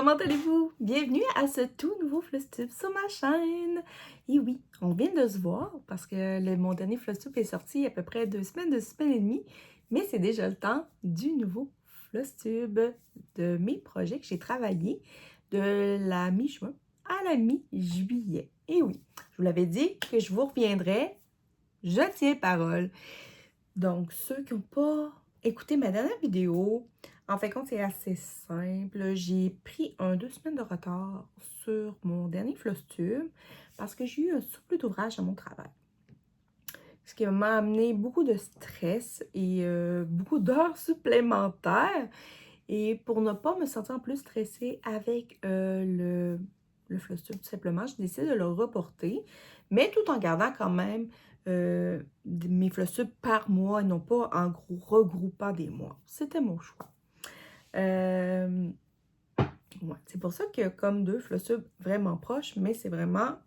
comment allez-vous? Bienvenue à ce tout nouveau Flosstube sur ma chaîne! Et oui, on vient de se voir parce que mon dernier Flosstube est sorti il y a à peu près 2 semaines et demie, mais c'est déjà le temps du nouveau Flosstube, de mes projets que j'ai travaillé de la mi-juin à la mi-juillet. Et oui, je vous l'avais dit que je vous reviendrai, je tiens parole. Donc, ceux qui n'ont pas écouté ma dernière vidéo, en fin de compte, c'est assez simple. J'ai pris 2 semaines de retard sur mon dernier Flosstube parce que j'ai eu un surplus d'ouvrage à mon travail. Ce qui m'a amené beaucoup de stress et beaucoup d'heures supplémentaires. Et pour ne pas me sentir plus stressée avec le Flosstube, tout simplement, je décide de le reporter, mais tout en gardant quand même mes Flosstubes par mois et non pas en gros regroupant des mois. C'était mon choix. Ouais, c'est pour ça qu'il y a comme 2 Flosstubes vraiment proches, mais c'est vraiment,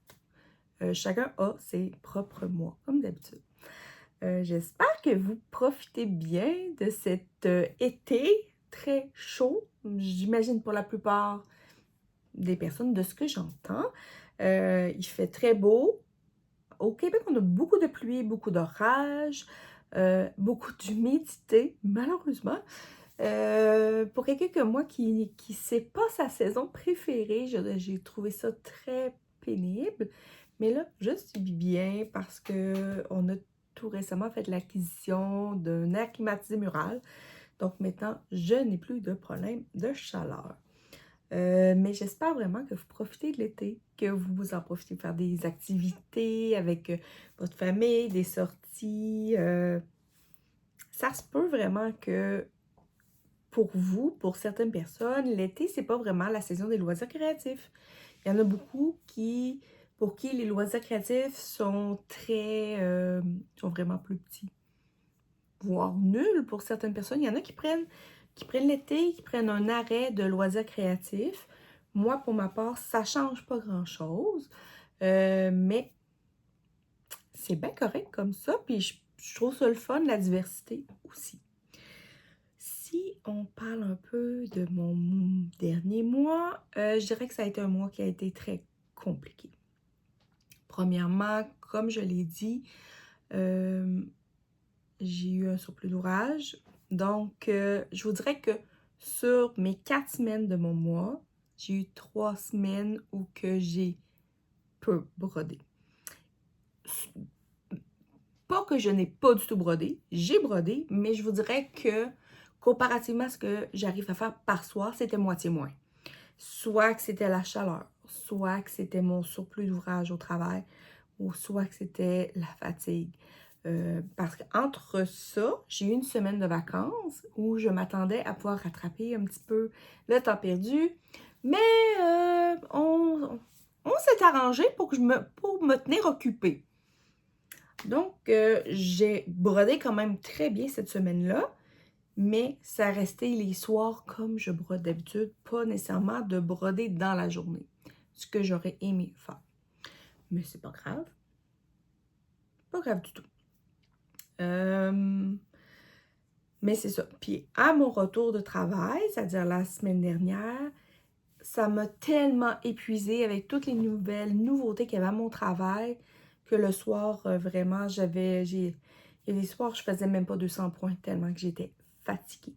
chacun a ses propres mois, comme d'habitude. J'espère que vous profitez bien de cet été très chaud, j'imagine pour la plupart des personnes, de ce que j'entends. Il fait très beau. Au Québec, on a beaucoup de pluie, beaucoup d'orage, beaucoup d'humidité, malheureusement. Pour quelqu'un comme moi qui sait pas sa saison préférée, j'ai trouvé ça très pénible. Mais là, je suis bien parce qu'on a tout récemment fait l'acquisition d'un air climatisé mural. Donc maintenant, je n'ai plus de problème de chaleur. Mais j'espère vraiment que vous profitez de l'été, que vous en profitez pour faire des activités avec votre famille, des sorties. Ça se peut vraiment que pour vous, pour certaines personnes, l'été, c'est pas vraiment la saison des loisirs créatifs. Il y en a beaucoup pour qui les loisirs créatifs sont sont vraiment plus petits, voire nuls pour certaines personnes. Il y en a qui prennent l'été, qui prennent un arrêt de loisirs créatifs. Moi, pour ma part, ça change pas grand-chose, mais c'est bien correct comme ça, puis je trouve ça le fun, la diversité aussi. Si on parle un peu de mon dernier mois, je dirais que ça a été un mois qui a été très compliqué. Premièrement, comme je l'ai dit, j'ai eu un surplus d'ouvrage. Donc, je vous dirais que sur mes 4 semaines de mon mois, j'ai eu 3 semaines où que j'ai peu brodé. Pas que je n'ai pas du tout brodé, j'ai brodé, mais je vous dirais que comparativement à ce que j'arrive à faire par soir, c'était moitié moins. Soit que c'était la chaleur, soit que c'était mon surplus d'ouvrage au travail, ou soit que c'était la fatigue. Parce qu'entre ça, j'ai eu une semaine de vacances où je m'attendais à pouvoir rattraper un petit peu le temps perdu. Mais on s'est arrangé pour me tenir occupée. Donc, j'ai brodé quand même très bien cette semaine-là. Mais ça restait les soirs comme je brode d'habitude, pas nécessairement de broder dans la journée. Ce que j'aurais aimé faire. Mais c'est pas grave. Pas grave du tout. Mais c'est ça. Puis à mon retour de travail, c'est-à-dire la semaine dernière, ça m'a tellement épuisée avec toutes les nouveautés qu'il y avait à mon travail que le soir, vraiment, il y a des soirs, je faisais même pas 200 points tellement que j'étais fatiguée.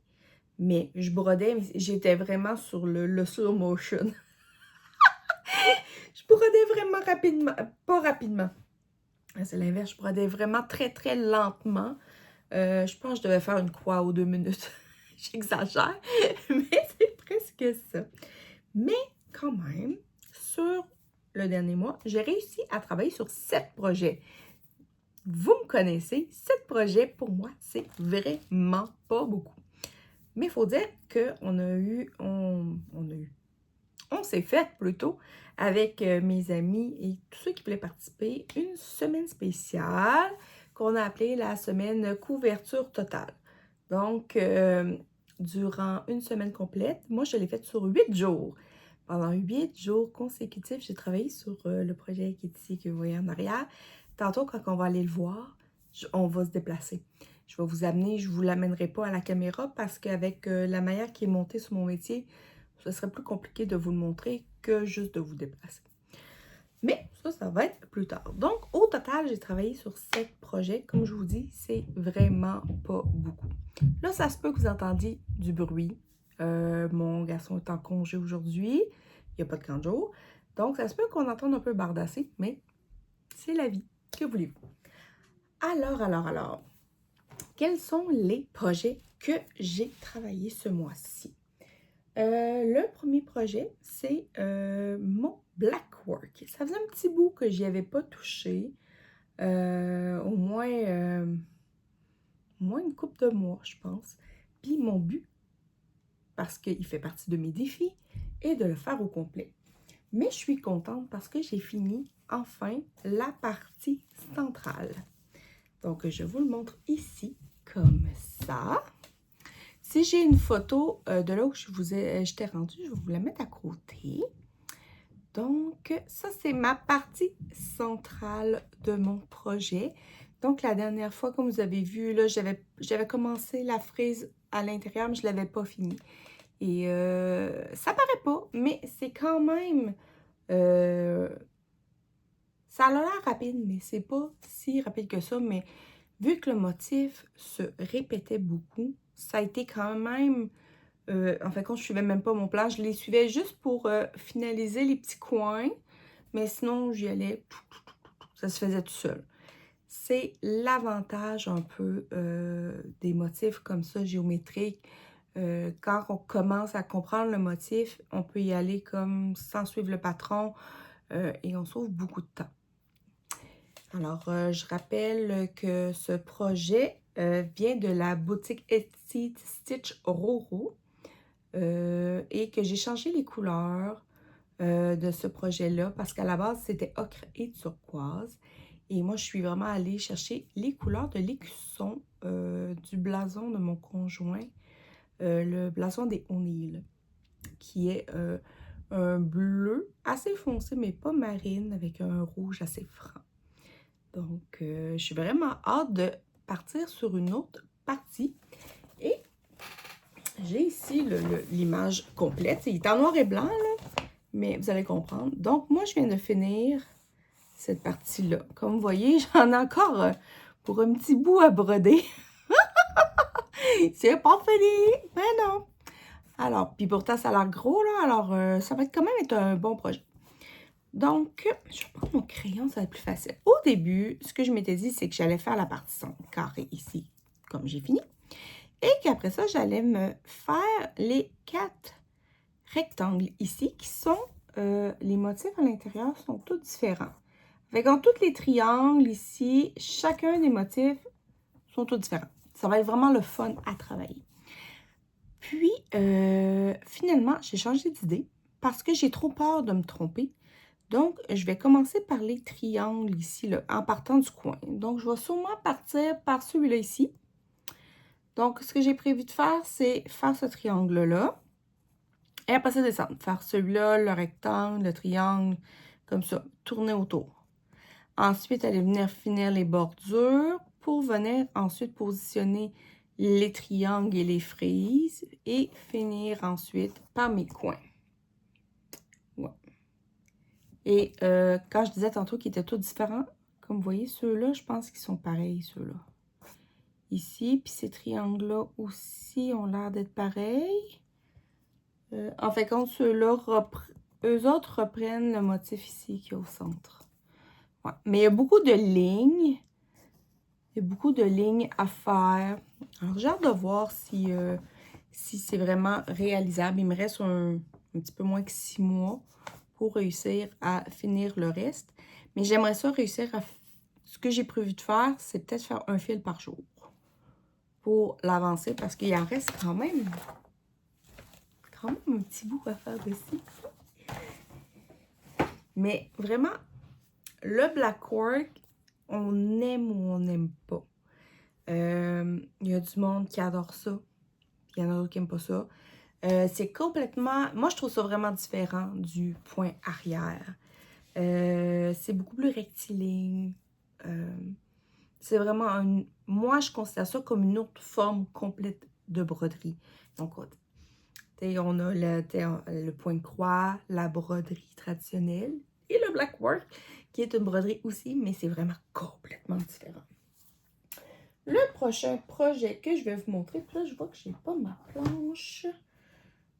Mais je brodais, mais j'étais vraiment sur le slow motion. Je brodais vraiment rapidement, pas rapidement. C'est l'inverse, je brodais vraiment très, très lentement. Je pense que je devais faire une croix aux 2 minutes. J'exagère, mais c'est presque ça. Mais quand même, sur le dernier mois, j'ai réussi à travailler sur 7 projets. Vous me connaissez, 7 projets, pour moi, c'est vraiment pas beaucoup. Mais il faut dire on s'est fait plutôt avec mes amis et tous ceux qui voulaient participer, une semaine spéciale qu'on a appelée la semaine couverture totale. Donc, durant une semaine complète, moi je l'ai faite sur 8 jours. Pendant 8 jours consécutifs, j'ai travaillé sur le projet qui est ici, que vous voyez en arrière. Tantôt, quand on va aller le voir, on va se déplacer. Je vais vous amener, je ne vous l'amènerai pas à la caméra parce qu'avec la manière qui est montée sur mon métier, ce serait plus compliqué de vous le montrer que juste de vous déplacer. Mais ça va être plus tard. Donc, au total, j'ai travaillé sur 7 projets. Comme je vous dis, c'est vraiment pas beaucoup. Là, ça se peut que vous entendiez du bruit. Mon garçon est en congé aujourd'hui. Il n'y a pas de camp de jour. Donc, ça se peut qu'on entende un peu bardasser, mais c'est la vie. Que voulez-vous? Alors, quels sont les projets que j'ai travaillé ce mois-ci? Le premier projet, c'est mon Blackwork. Ça faisait un petit bout que j'y avais pas touché. Au moins une couple de mois, je pense. Puis mon but, parce qu'il fait partie de mes défis, est de le faire au complet. Mais je suis contente parce que j'ai fini enfin la partie centrale. Donc, je vous le montre ici, comme ça. Si j'ai une photo de là où j'étais rendue, je vais vous la mettre à côté. Donc, ça, c'est ma partie centrale de mon projet. Donc, la dernière fois, comme vous avez vu, là, j'avais commencé la frise à l'intérieur, mais je ne l'avais pas fini. Et ça paraît pas, mais c'est quand même... ça a l'air rapide, mais c'est pas si rapide que ça. Mais vu que le motif se répétait beaucoup, ça a été quand même... en fait, quand je suivais même pas mon plan, je les suivais juste pour finaliser les petits coins. Mais sinon, j'y allais, ça se faisait tout seul. C'est l'avantage un peu des motifs comme ça, géométriques. Quand on commence à comprendre le motif, on peut y aller comme sans suivre le patron et on sauve beaucoup de temps. Alors, je rappelle que ce projet vient de la boutique Etsy Stitch Roro et que j'ai changé les couleurs de ce projet-là parce qu'à la base, c'était ocre et turquoise. Et moi, je suis vraiment allée chercher les couleurs de l'écusson du blason de mon conjoint, le blason des O'Neill, qui est un bleu assez foncé, mais pas marine, avec un rouge assez franc. Donc, je suis vraiment hâte de partir sur une autre partie. Et j'ai ici l'image complète. Il est en noir et blanc, là, mais vous allez comprendre. Donc, moi, je viens de finir cette partie-là. Comme vous voyez, j'en ai encore pour un petit bout à broder. C'est pas fini, mais non. Alors, puis pourtant, ça a l'air gros, là. Alors, ça va quand même être un bon projet. Donc, je vais prendre mon crayon, ça va être plus facile. Au début, ce que je m'étais dit, c'est que j'allais faire la partie carrée ici, comme j'ai fini. Et qu'après ça, j'allais me faire les 4 rectangles ici, qui sont, les motifs à l'intérieur sont tous différents. Fait qu'en tous les triangles ici, chacun des motifs sont tous différents. Ça va être vraiment le fun à travailler. Puis, finalement, j'ai changé d'idée parce que j'ai trop peur de me tromper. Donc, je vais commencer par les triangles ici, là, en partant du coin. Donc, je vais sûrement partir par celui-là ici. Donc, ce que j'ai prévu de faire, c'est faire ce triangle-là. Et après ça, descendre. Faire celui-là, le rectangle, le triangle, comme ça, tourner autour. Ensuite, aller venir finir les bordures pour venir ensuite positionner les triangles et les frises et finir ensuite par mes coins. Ouais. Et quand je disais tantôt qu'ils étaient tous différents, comme vous voyez, ceux-là, je pense qu'ils sont pareils, ceux-là. Ici, puis ces triangles-là aussi ont l'air d'être pareils. En fait, quand ceux-là, eux autres reprennent le motif ici qui est au centre. Ouais. Mais il y a beaucoup de lignes. Il y a beaucoup de lignes à faire. Alors, j'ai hâte de voir si c'est vraiment réalisable. Il me reste un petit peu moins que 6 mois pour réussir à finir le reste. Mais j'aimerais ça réussir à... Ce que j'ai prévu de faire, c'est peut-être faire un fil par jour pour l'avancer parce qu'il en reste quand même un petit bout à faire aussi. Mais vraiment, le Blackwork, on aime ou on n'aime pas. Il y a du monde qui adore ça. Il y en a d'autres qui n'aiment pas ça. C'est complètement... Moi, je trouve ça vraiment différent du point arrière. C'est beaucoup plus rectiligne. C'est vraiment moi, je considère ça comme une autre forme complète de broderie. Donc, On a le point de croix, la broderie traditionnelle et le black work, qui est une broderie aussi, mais c'est vraiment complètement différent. Le prochain projet que je vais vous montrer, puis là, je vois que j'ai pas ma planche.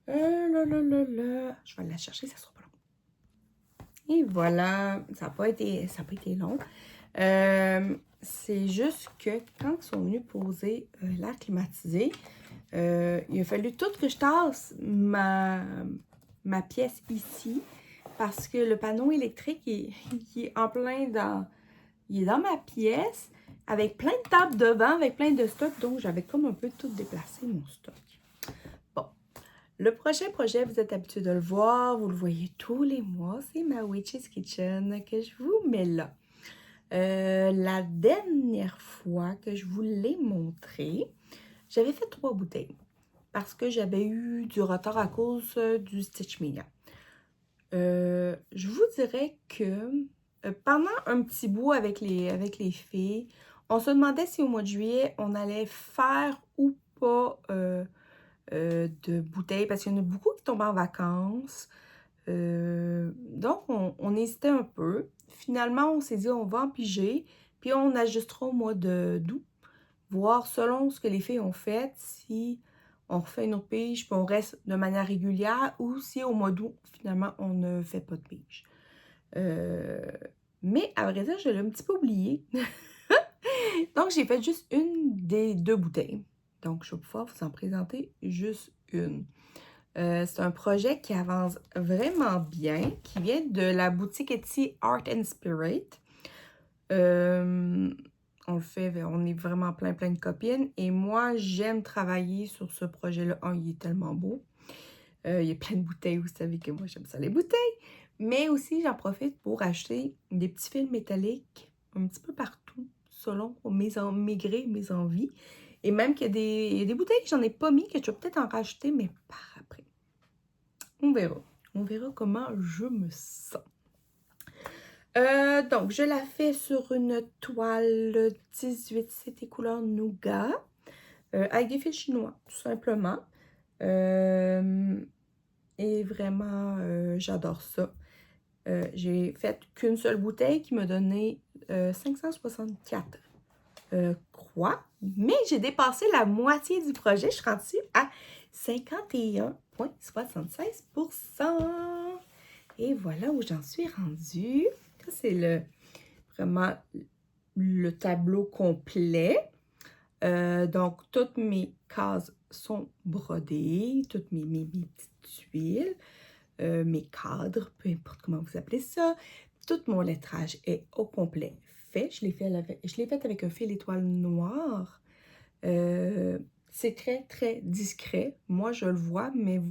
Je vais la chercher, ça sera pas long. Et voilà, ça n'a pas été long. C'est juste que quand ils sont venus poser l'air climatisé, il a fallu tout que je tasse ma pièce ici parce que le panneau électrique il est en plein il est dans ma pièce avec plein de tables devant, avec plein de stocks, donc j'avais comme un peu tout déplacé mon stock. Bon, le prochain projet, vous êtes habitué de le voir, vous le voyez tous les mois, c'est ma Witch's Kitchen que je vous mets là. La dernière fois que je vous l'ai montré, j'avais fait 3 bouteilles parce que j'avais eu du retard à cause du Stitch Mania. Je vous dirais que pendant un petit bout avec les filles, on se demandait si au mois de juillet, on allait faire ou pas de bouteilles parce qu'il y en a beaucoup qui tombent en vacances. Donc, on hésitait un peu. Finalement, on s'est dit, on va en piger, puis on ajustera au mois d'août, voir selon ce que les filles ont fait, si on refait une autre pige, puis on reste de manière régulière, ou si au mois d'août, finalement, on ne fait pas de pige. Mais à vrai dire, je l'ai un petit peu oublié. Donc, j'ai fait juste une des 2 bouteilles. Donc, je vais pouvoir vous en présenter juste une. C'est un projet qui avance vraiment bien, qui vient de la boutique Etsy Art and Spirit. On le fait, on est vraiment plein de copines. Et moi, j'aime travailler sur ce projet-là. Oh, il est tellement beau. Il y a plein de bouteilles, vous savez que moi, j'aime ça, les bouteilles. Mais aussi, j'en profite pour acheter des petits fils métalliques un petit peu partout, selon mes grés, mes envies. Et même qu'il y a des bouteilles que j'en ai pas mis, que je vais peut-être en rajouter, mais par après. On verra. On verra comment je me sens. Donc, je la fais sur une toile 18, c'était couleur nougat, avec des fils chinois, tout simplement. Et vraiment, j'adore ça. J'ai fait qu'une seule bouteille qui m'a donné 564 croix, mais j'ai dépassé la moitié du projet. Je suis rendue à 51,76%. Et voilà où j'en suis rendue. Ça, c'est vraiment le tableau complet. Donc, toutes mes cases sont brodées, toutes mes petites tuiles, mes cadres, peu importe comment vous appelez ça. Tout mon lettrage est au complet fait. Je l'ai fait avec un fil étoile noir. C'est très discret. Moi, je le vois, mais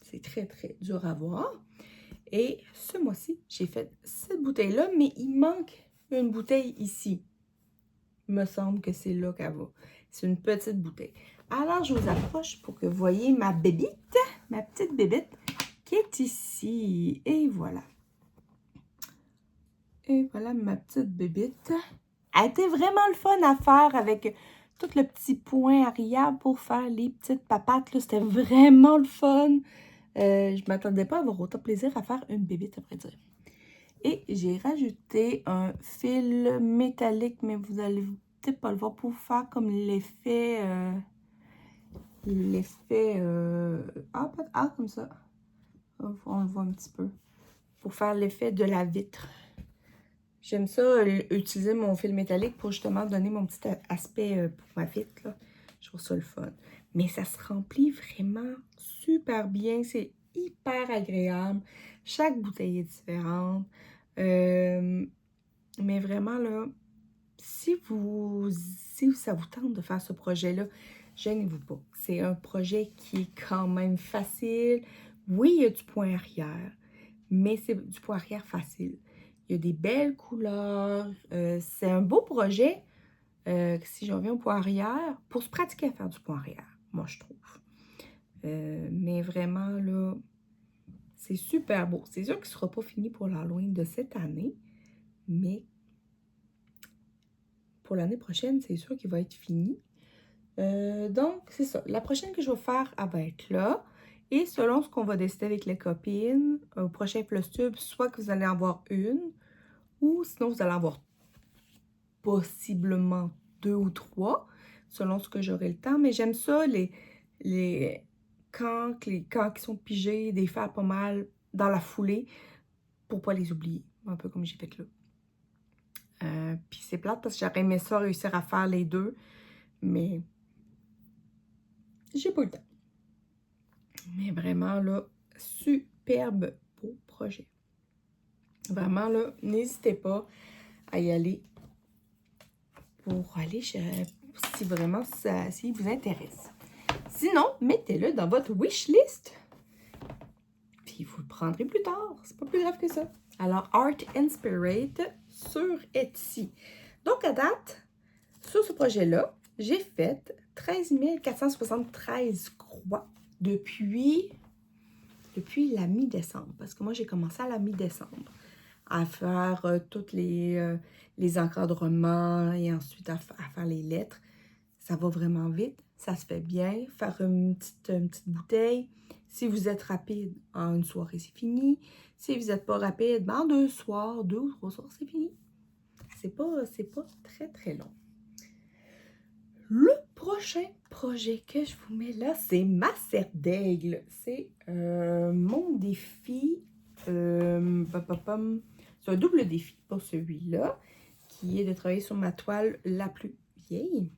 c'est très dur à voir. Et ce mois-ci, j'ai fait cette bouteille-là, mais il manque une bouteille ici. Il me semble que c'est là qu'elle va. C'est une petite bouteille. Alors, je vous approche pour que vous voyez ma bébite, ma petite bébite qui est ici. Et voilà. Et voilà ma petite bébite. Elle était vraiment le fun à faire avec tout le petit point arrière pour faire les petites papates. C'était vraiment le fun. Je ne m'attendais pas à avoir autant de plaisir à faire une bébite, à vrai dire. Et j'ai rajouté un fil métallique, mais vous allez peut-être pas le voir, pour faire comme l'effet... comme ça. On le voit un petit peu. Pour faire l'effet de la vitre. J'aime ça, utiliser mon fil métallique pour justement donner mon petit aspect pour ma vitre, là. Je trouve ça le fun. Mais ça se remplit vraiment super bien. C'est hyper agréable. Chaque bouteille est différente. Mais vraiment, là, si ça vous tente de faire ce projet-là, gênez-vous pas. C'est un projet qui est quand même facile. Oui, il y a du point arrière, mais c'est du point arrière facile. Il y a des belles couleurs. C'est un beau projet, si j'en viens au point arrière, pour se pratiquer à faire du point arrière, moi, je trouve. Mais vraiment, là, c'est super beau. C'est sûr qu'il ne sera pas fini pour l'Halloween de cette année, mais pour l'année prochaine, c'est sûr qu'il va être fini. Donc, c'est ça. La prochaine que je vais faire, elle va être là. Et selon ce qu'on va décider avec les copines, au prochain Plus Tube, soit que vous allez en avoir une, ou sinon vous allez en avoir possiblement 2 ou 3, selon ce que j'aurai le temps. Mais j'aime ça, les camps qui sont pigés, des faire pas mal dans la foulée, pour pas les oublier, un peu comme j'ai fait là. Puis c'est plate parce que j'aurais aimé ça réussir à faire les deux, mais j'ai pas eu le temps. Mais vraiment, là, superbe beau projet. Vraiment, là, n'hésitez pas à y aller pour aller si vraiment ça vous intéresse. Sinon, mettez-le dans votre wishlist. Puis vous le prendrez plus tard. C'est pas plus grave que ça. Alors, Art Inspired sur Etsy. Donc, à date, sur ce projet-là, j'ai fait 13 473 croix depuis la mi-décembre. Parce que moi, j'ai commencé à la mi-décembre à faire tous les encadrements et ensuite à faire les lettres. Ça va vraiment vite, ça se fait bien. Faire une petite bouteille. Si vous êtes rapide, en une soirée, c'est fini. Si vous n'êtes pas rapide, en 2 soirs, 2 ou 3 soirs, c'est fini. C'est pas très, très long. Le prochain projet que je vous mets là, c'est ma serre d'aigle. C'est mon défi. C'est un double défi pour celui-là, qui est de travailler sur ma toile la plus vieille,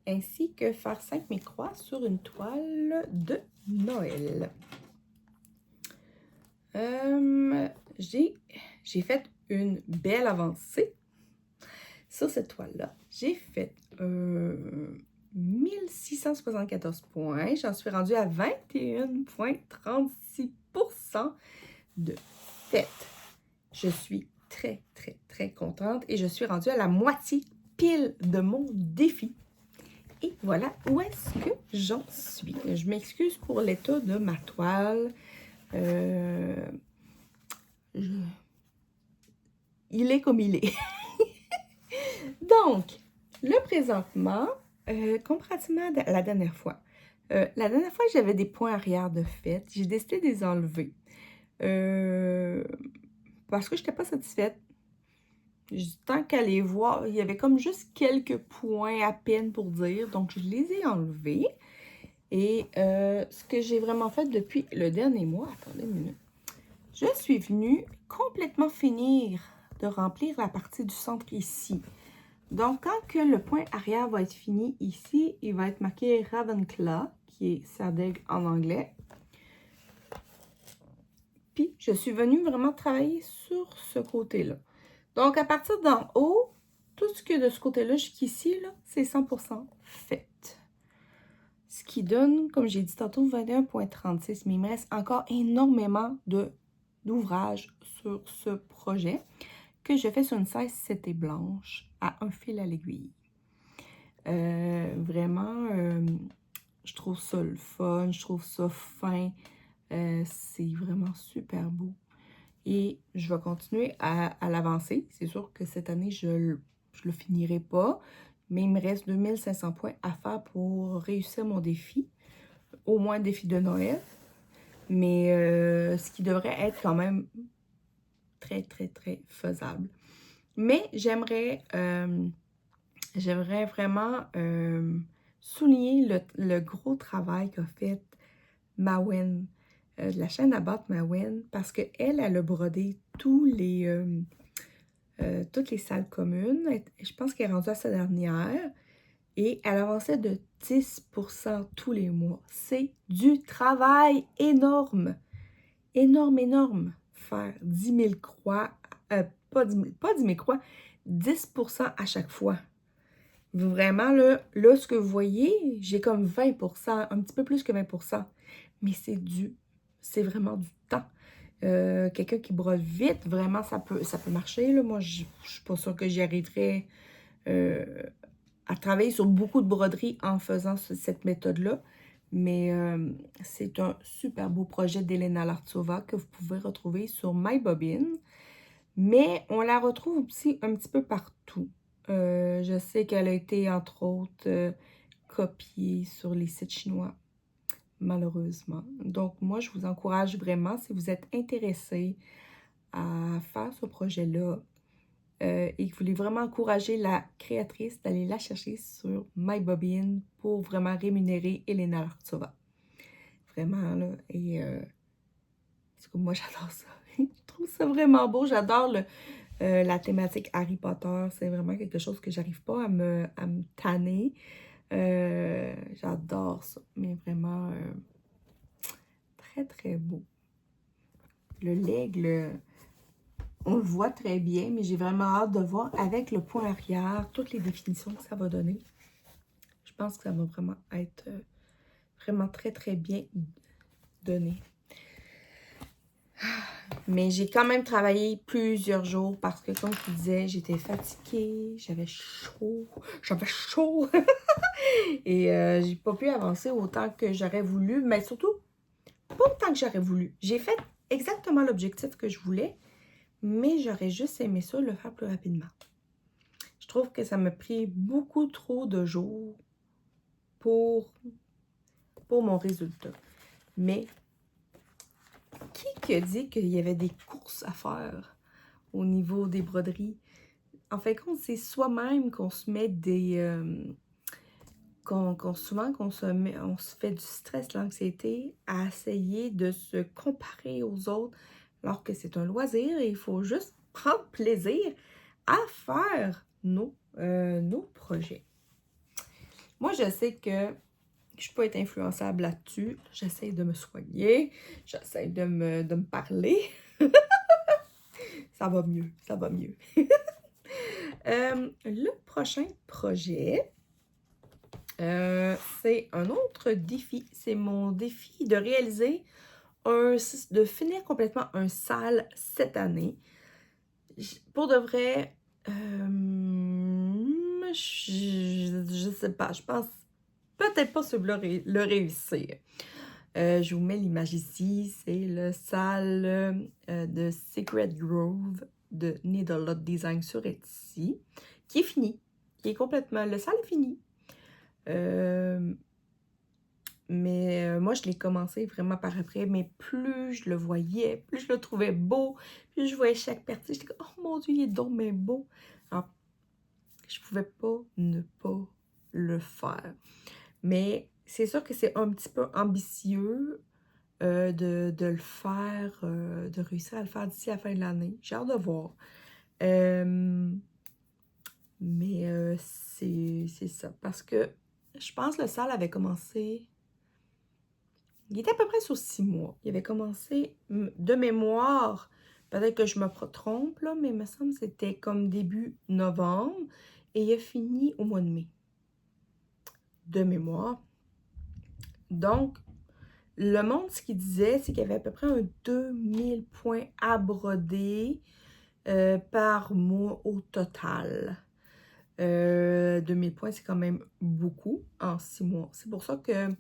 ainsi que faire 5 micro-croix sur une toile de Noël. J'ai fait une belle avancée sur cette toile-là. J'ai fait 1674 points. J'en suis rendue à 21,36% de fait. Je suis très, très, très contente et je suis rendue à la moitié pile de mon défi. Et voilà où est-ce que j'en suis. Je m'excuse pour l'état de ma toile. Il est comme il est. Donc, là, présentement, comparativement à la dernière fois, j'avais des points arrière de fait. J'ai décidé de les enlever. Parce que je n'étais pas satisfaite. Tant qu'à les voir, il y avait comme juste quelques points à peine pour dire. Donc, je les ai enlevés. Et ce que j'ai vraiment fait depuis le dernier mois, attendez une minute, je suis venue complètement finir de remplir la partie du centre ici. Donc, quand que le point arrière va être fini ici, il va être marqué Ravenclaw, qui est serre d'aigle en anglais. Puis, je suis venue vraiment travailler sur ce côté-là. Donc, à partir d'en haut, tout ce que de ce côté-là jusqu'ici, c'est 100% fait. Ce qui donne, comme j'ai dit tantôt, 21,36. Mais il me reste encore énormément d'ouvrages sur ce projet que je fais sur une 16 CT blanche à un fil à l'aiguille. Vraiment, je trouve ça le fun, je trouve ça fin. C'est vraiment super beau. Et je vais continuer à l'avancer. C'est sûr que cette année, je le finirai pas. Mais il me reste 2500 points à faire pour réussir mon défi. Au moins le défi de Noël. Mais ce qui devrait être quand même très, très, très faisable. Mais j'aimerais vraiment souligner le gros travail qu'a fait Mawen, de la chaîne About Mawen, parce qu'elle a brodé toutes les salles communes. Je pense qu'elle est rendue à sa dernière. Et elle avançait de 10% tous les mois. C'est du travail énorme. Énorme, énorme. Faire 10 000 croix, pas 10 000 croix, 10% à chaque fois. Vraiment, là, ce que vous voyez, j'ai comme 20%, un petit peu plus que 20%. Mais c'est vraiment du temps. Quelqu'un qui brode vite, vraiment, ça peut marcher. Là. Moi, je suis pas sûre que j'y arriverais à travailler sur beaucoup de broderies en faisant cette méthode-là. Mais c'est un super beau projet d'Elena Lartsova que vous pouvez retrouver sur MyBobbin. Mais on la retrouve aussi un petit peu partout. Je sais qu'elle a été, entre autres, copiée sur les sites chinois. malheureusement. Donc, moi, je vous encourage vraiment, si vous êtes intéressé à faire ce projet-là et que vous voulez vraiment encourager la créatrice d'aller la chercher sur MyBobbin pour vraiment rémunérer Elena Lartsova. Vraiment, là. Et parce que moi, j'adore ça. Je trouve ça vraiment beau. J'adore la thématique Harry Potter. C'est vraiment quelque chose que j'arrive pas à me tanner. J'adore ça. Mais vraiment, très, très beau. Le l'aigle, on le voit très bien, mais j'ai vraiment hâte de voir avec le point arrière toutes les définitions que ça va donner. Je pense que ça va vraiment être vraiment très, très bien donné. Mais j'ai quand même travaillé plusieurs jours parce que, comme je vous disais, j'étais fatiguée, j'avais chaud, et j'ai pas pu avancer autant que j'aurais voulu, mais surtout, pas autant que j'aurais voulu. J'ai fait exactement l'objectif que je voulais, mais j'aurais juste aimé ça le faire plus rapidement. Je trouve que ça m'a pris beaucoup trop de jours pour mon résultat. Mais qui a dit qu'il y avait des courses à faire au niveau des broderies? En fait, c'est soi-même qu'on se met des... souvent, on se fait du stress, l'anxiété, à essayer de se comparer aux autres, alors que c'est un loisir et il faut juste prendre plaisir à faire nos projets. Moi, je sais que je peux être influençable là-dessus. J'essaie de me soigner, j'essaie de me parler. Ça va mieux, ça va mieux. Le prochain projet, c'est un autre défi. C'est mon défi de réaliser de finir complètement un sale cette année. Pour de vrai, je sais pas, je pense peut-être pas le réussir. Je vous mets l'image ici, c'est le salle de Secret Grove de Needle Lot Design sur Etsy, qui est fini, qui est complètement, le salle est fini. Mais moi, je l'ai commencé vraiment par après, mais plus je le voyais, plus je le trouvais beau, plus je voyais chaque partie, j'étais comme, oh mon Dieu, il est donc bien beau. Alors, je pouvais pas ne pas le faire. Mais c'est sûr que c'est un petit peu ambitieux de le faire, de réussir à le faire d'ici la fin de l'année. J'ai hâte de voir. Mais c'est ça. Parce que je pense que le salle avait commencé... Il était à peu près sur 6 mois. Il avait commencé de mémoire. Peut-être que je me trompe, là, mais il me semble que c'était comme début novembre. Et il a fini au mois de mai. De mémoire. Donc, le monde, ce qu'il disait, c'est qu'il y avait à peu près un 2000 points à broder par mois au total. 2000 points, c'est quand même beaucoup en 6 mois. C'est pour ça que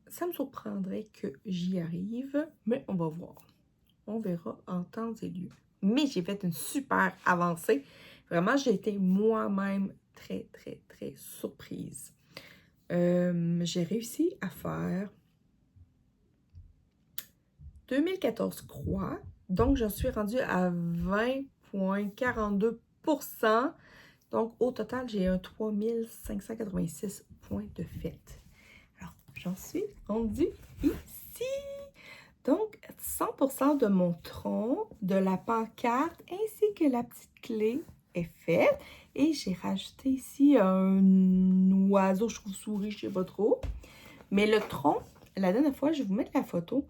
ça me surprendrait que j'y arrive, mais on va voir. On verra en temps et lieu. Mais j'ai fait une super avancée. Vraiment, j'ai été moi-même très, très, très surprise. J'ai réussi à faire 2014 croix. Donc, je suis rendue à 20,42%. Donc, au total, j'ai un 3586 points de fête. Alors, j'en suis rendue ici. Donc, 100% de mon tronc, de la pancarte, ainsi que la petite clé est faite. Et j'ai rajouté ici un oiseau chauve-souris, je ne sais pas trop. Mais le tronc, la dernière fois, je vais vous mettre la photo.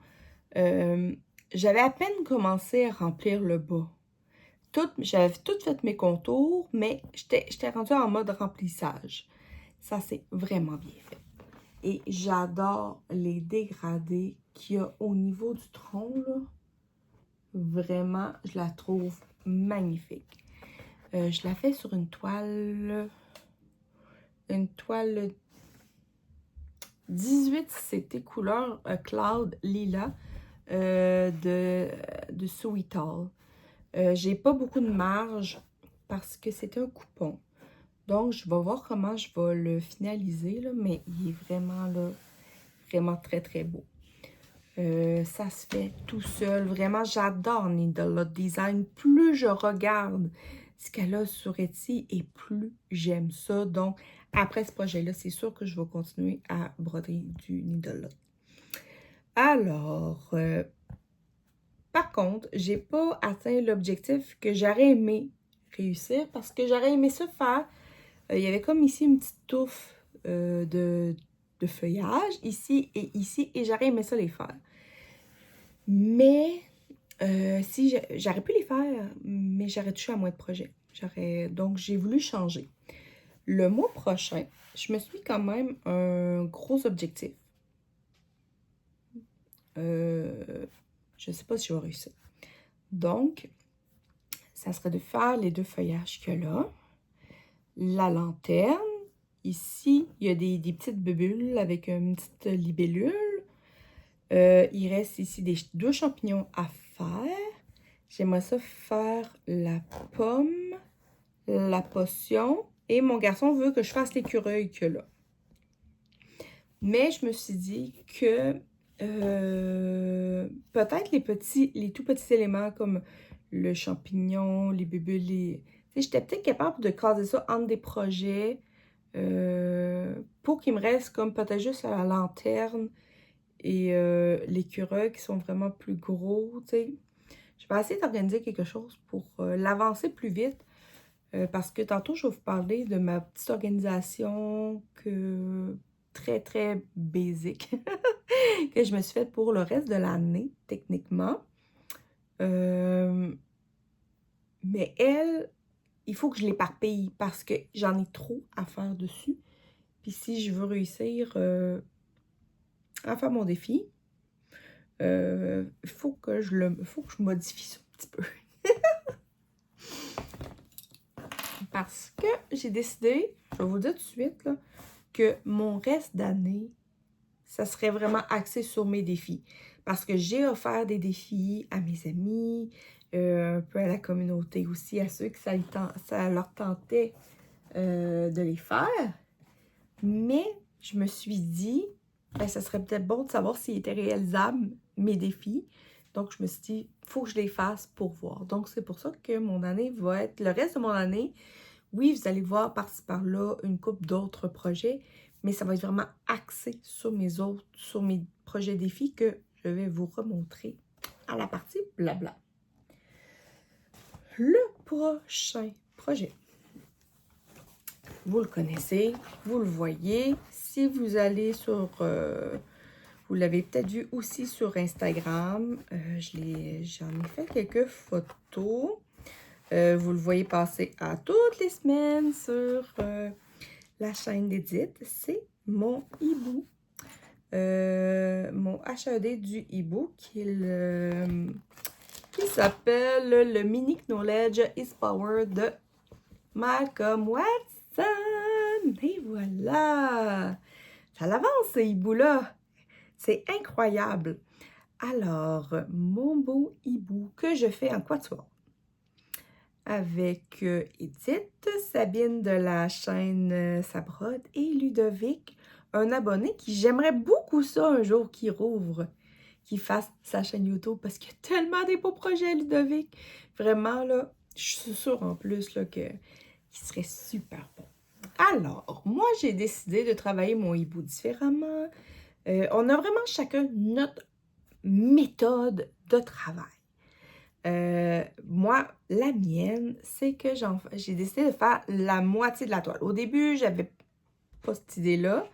J'avais à peine commencé à remplir le bas. J'avais tout fait mes contours, mais j'étais rendue en mode remplissage. Ça, c'est vraiment bien fait. Et j'adore les dégradés qu'il y a au niveau du tronc, là. Vraiment, je la trouve magnifique. Je la fais sur une toile 18, c'était couleur Cloud Lila de Sweetall. J'ai pas beaucoup de marge parce que c'était un coupon. Donc, je vais voir comment je vais le finaliser, là, mais il est vraiment là, vraiment très, très beau. Ça se fait tout seul. Vraiment, j'adore Needle Lot Design. Plus je regarde ce qu'elle a sur Etsy et plus j'aime ça. Donc, après ce projet-là, c'est sûr que je vais continuer à broder du Needle Lot. Alors, par contre, j'ai pas atteint l'objectif que j'aurais aimé réussir parce que j'aurais aimé ça faire. Il y avait comme ici une petite touffe de feuillage, ici, et j'aurais aimé ça les faire. Mais, si j'aurais pu les faire, mais j'aurais touché à moins de projets. Donc, j'ai voulu changer. Le mois prochain, je me suis mis quand même un gros objectif. Je ne sais pas si je vais réussir. Donc, ça serait de faire les deux feuillages qu'il y a là. La lanterne. Ici, il y a des petites bulles avec une petite libellule. Il reste ici deux champignons à faire. J'aimerais ça faire la pomme, la potion. Et mon garçon veut que je fasse l'écureuil que là. Mais je me suis dit que peut-être les tout petits éléments comme le champignon, les bulles, j'étais peut-être capable de caser ça entre des projets pour qu'il me reste comme peut-être juste la lanterne et l'écureuil qui sont vraiment plus gros, tu sais. Je vais essayer d'organiser quelque chose pour l'avancer plus vite parce que tantôt, je vais vous parler de ma petite organisation très, très basique que je me suis faite pour le reste de l'année, techniquement. Mais elle, il faut que je l'éparpille parce que j'en ai trop à faire dessus. Puis si je veux réussir à faire mon défi, il faut que je modifie ça un petit peu. Parce que j'ai décidé, je vais vous le dire tout de suite, là, que mon reste d'année, ça serait vraiment axé sur mes défis. Parce que j'ai offert des défis à mes amis, un peu à la communauté aussi, à ceux que ça leur tentait de les faire. Mais je me suis dit, ben, ça serait peut-être bon de savoir s'ils étaient réalisables, mes défis. Donc, je me suis dit, il faut que je les fasse pour voir. Donc, c'est pour ça que mon année va être, le reste de mon année, oui, vous allez voir par-ci par-là une couple d'autres projets, mais ça va être vraiment axé sur mes projets défis que je vais vous remontrer à la partie blabla. Le prochain projet, vous le connaissez, vous le voyez. Si vous allez sur, vous l'avez peut-être vu aussi sur Instagram, j'en ai fait quelques photos. Vous le voyez passer à toutes les semaines sur la chaîne d'Edith. C'est mon hibou. Mon HED du hibou qui s'appelle le Mini Knowledge is Power de Malcolm Watson. Et voilà! Ça l'avance, ce hibou-là. C'est incroyable. Alors, mon beau hibou que je fais en quatuor avec Edith, Sabine de la chaîne Sabrode et Ludovic, un abonné qui j'aimerais beaucoup ça un jour qu'il rouvre, qu'il fasse sa chaîne YouTube parce qu'il y a tellement des beaux projets, Ludovic. Vraiment, là, je suis sûre en plus là, qu'il serait super bon. Alors, moi, j'ai décidé de travailler mon hibou différemment. On a vraiment chacun notre méthode de travail. Moi, la mienne, c'est que j'ai décidé de faire la moitié de la toile. Au début, j'avais pas cette idée-là.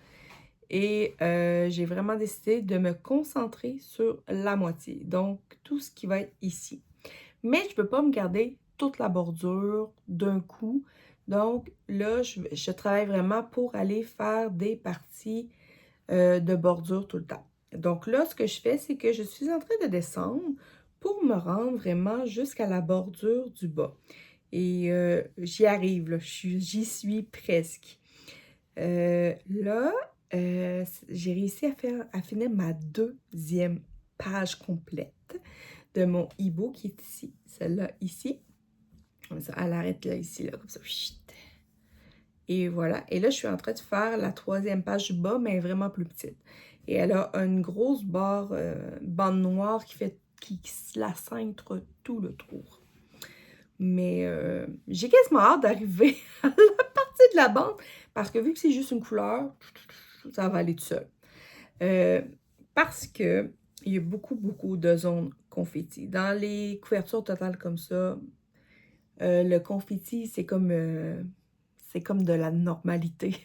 Et j'ai vraiment décidé de me concentrer sur la moitié. Donc, tout ce qui va être ici. Mais je ne peux pas me garder toute la bordure d'un coup. Donc, là, je travaille vraiment pour aller faire des parties de bordure tout le temps. Donc là, ce que je fais, c'est que je suis en train de descendre pour me rendre vraiment jusqu'à la bordure du bas. Et j'y arrive, là, j'y suis presque. Là, j'ai réussi à finir ma deuxième page complète de mon hibou qui est ici. Celle-là, ici. Comme ça, elle arrête là, ici, là, comme ça. Et voilà. Et là, je suis en train de faire la troisième page du bas, mais vraiment plus petite. Et elle a une grosse bande noire qui la cintre tout le tour. Mais j'ai quasiment hâte d'arriver à la partie de la bande parce que vu que c'est juste une couleur, ça va aller tout seul. Parce que il y a beaucoup, beaucoup de zones confetti. Dans les couvertures totales comme ça, le confetti, c'est comme de la normalité.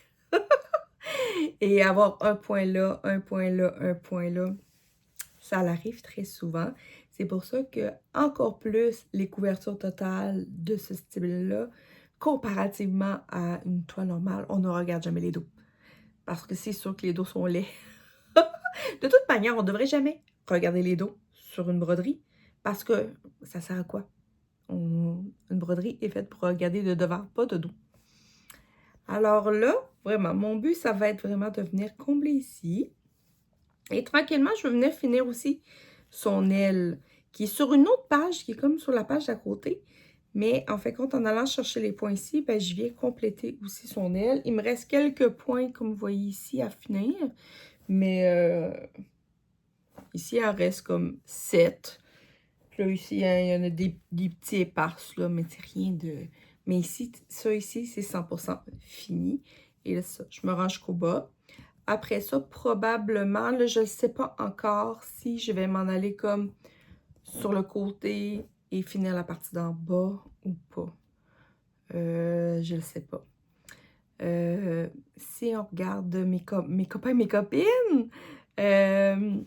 Et avoir un point là, un point là, un point là, ça arrive très souvent. C'est pour ça que encore plus les couvertures totales de ce style-là, comparativement à une toile normale, on ne regarde jamais les dos. Parce que c'est sûr que les dos sont laids. De toute manière, on ne devrait jamais regarder les dos sur une broderie parce que ça sert à quoi? Une broderie est faite pour regarder de devant, pas de dos. Alors là, vraiment, mon but, ça va être vraiment de venir combler ici. Et tranquillement, je vais venir finir aussi son aile, qui est sur une autre page, qui est comme sur la page d'à côté. Mais en fait, en allant chercher les points ici, ben, je viens compléter aussi son aile. Il me reste quelques points, comme vous voyez ici, à finir. Mais ici, il en reste comme 7. Puis là, ici, il y en a des petits éparses, là, mais c'est rien de... Mais ici, ça ici, c'est 100% fini. Et là, ça, je me range jusqu'au bas. Après ça, probablement, là, je ne sais pas encore si je vais m'en aller comme sur le côté et finir la partie d'en bas ou pas. Je ne sais pas. Si on regarde mes copains et mes copines, je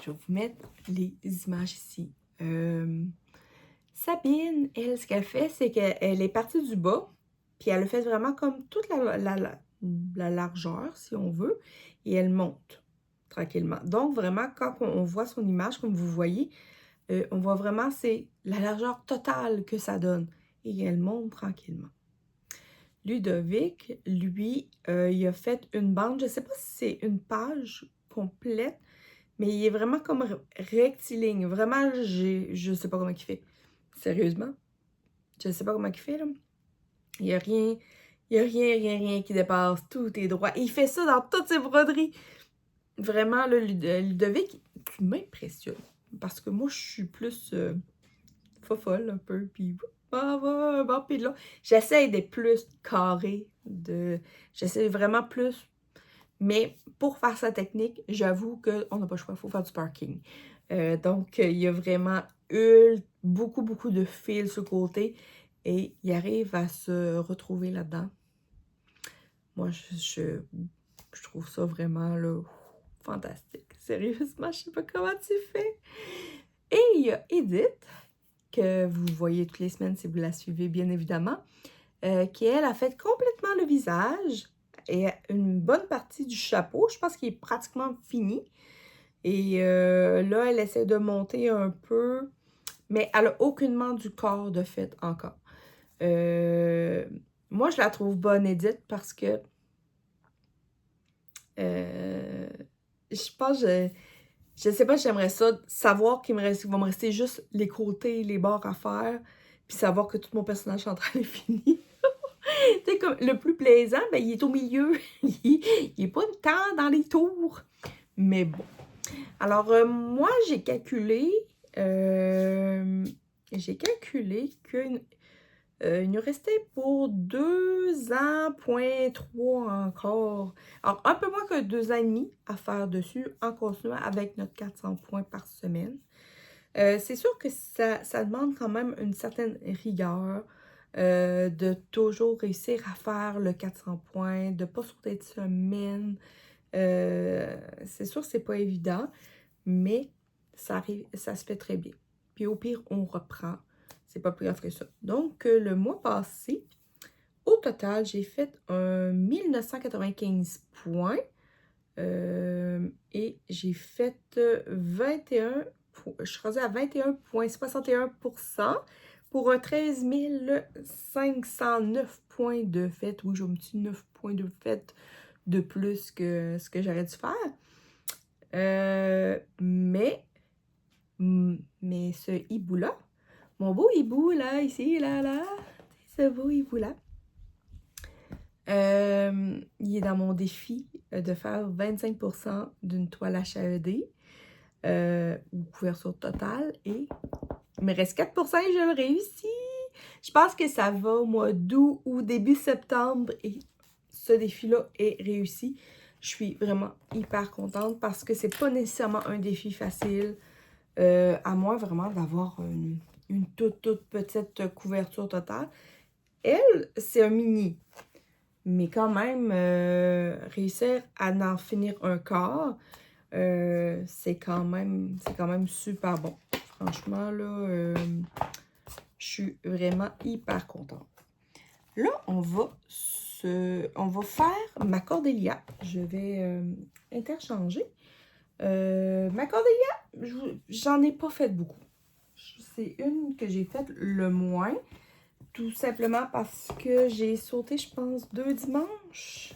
vais vous mettre les images ici. Sabine, elle, ce qu'elle fait, c'est qu'elle est partie du bas, puis elle a fait vraiment comme toute la largeur, si on veut, et elle monte tranquillement. Donc, vraiment, quand on voit son image, comme vous voyez, on voit vraiment, c'est la largeur totale que ça donne. Et elle monte tranquillement. Ludovic, lui, il a fait une bande, je ne sais pas si c'est une page complète, mais il est vraiment comme rectiligne. Vraiment, je ne sais pas comment il fait. Sérieusement, je ne sais pas comment il fait, là. Il n'y a rien, rien qui dépasse. Tout est droit. Il fait ça dans toutes ses broderies. Vraiment, là, Ludovic, tu m'impressionnes. Parce que moi, je suis plus fofolle un peu. Puis, puis là, j'essaie d'être plus carré. J'essaie vraiment plus. Mais pour faire sa technique, j'avoue qu'on n'a pas le choix. Il faut faire du parking. Donc, il y a vraiment beaucoup, beaucoup de fils sur le côté. Et il arrive à se retrouver là-dedans. Moi, je trouve ça vraiment là, fantastique. Sérieusement, je sais pas comment tu fais. Et il y a Edith, que vous voyez toutes les semaines si vous la suivez, bien évidemment, qui, elle, a fait complètement le visage et une bonne partie du chapeau. Je pense qu'il est pratiquement fini. Et là, elle essaie de monter un peu, mais elle n'a aucunement du corps de fait encore. Moi, je la trouve bonne, Edith, parce que je pense, je sais pas, j'aimerais ça, savoir qu'il va me rester juste les côtés, les bords à faire, puis savoir que tout mon personnage central est fini. Tu comme le plus plaisant, ben, il est au milieu. il est pas tant dans les tours. Mais bon. Alors, moi, j'ai calculé qu'il nous restait pour 2 ans, point 3 encore. Alors, un peu moins que 2 ans et demi à faire dessus en continuant avec notre 400 points par semaine. C'est sûr que ça demande quand même une certaine rigueur de toujours réussir à faire le 400 points, de ne pas sauter de semaine. C'est sûr que c'est pas évident, mais ça arrive, ça se fait très bien. Puis au pire, on reprend. C'est pas plus grave que ça. Donc, le mois passé, au total, j'ai fait un 1995 points. Et j'ai fait 21, je suis rendue à 21,61% pour un 13 509 points de fête. Oui, j'ai un petit 9 points de fête de plus que ce que j'aurais dû faire. Mais ce hibou-là, mon beau hibou, là, ici, là, ce beau hibou-là, Il est dans mon défi de faire 25% d'une toile HAED ou couverture totale. Et il me reste 4% et je le réussis. Je pense que ça va au mois d'août ou début septembre et ce défi-là est réussi. Je suis vraiment hyper contente parce que c'est pas nécessairement un défi facile. À moins vraiment d'avoir une toute petite couverture totale. Elle, c'est un mini. Mais quand même, réussir à en finir un quart, c'est quand même super bon. Franchement, là, je suis vraiment hyper contente. Là, on va faire ma cordélia. Je vais interchanger. Ma cordélia, j'en ai pas fait beaucoup. C'est une que j'ai faite le moins. Tout simplement parce que j'ai sauté, je pense, 2 dimanches.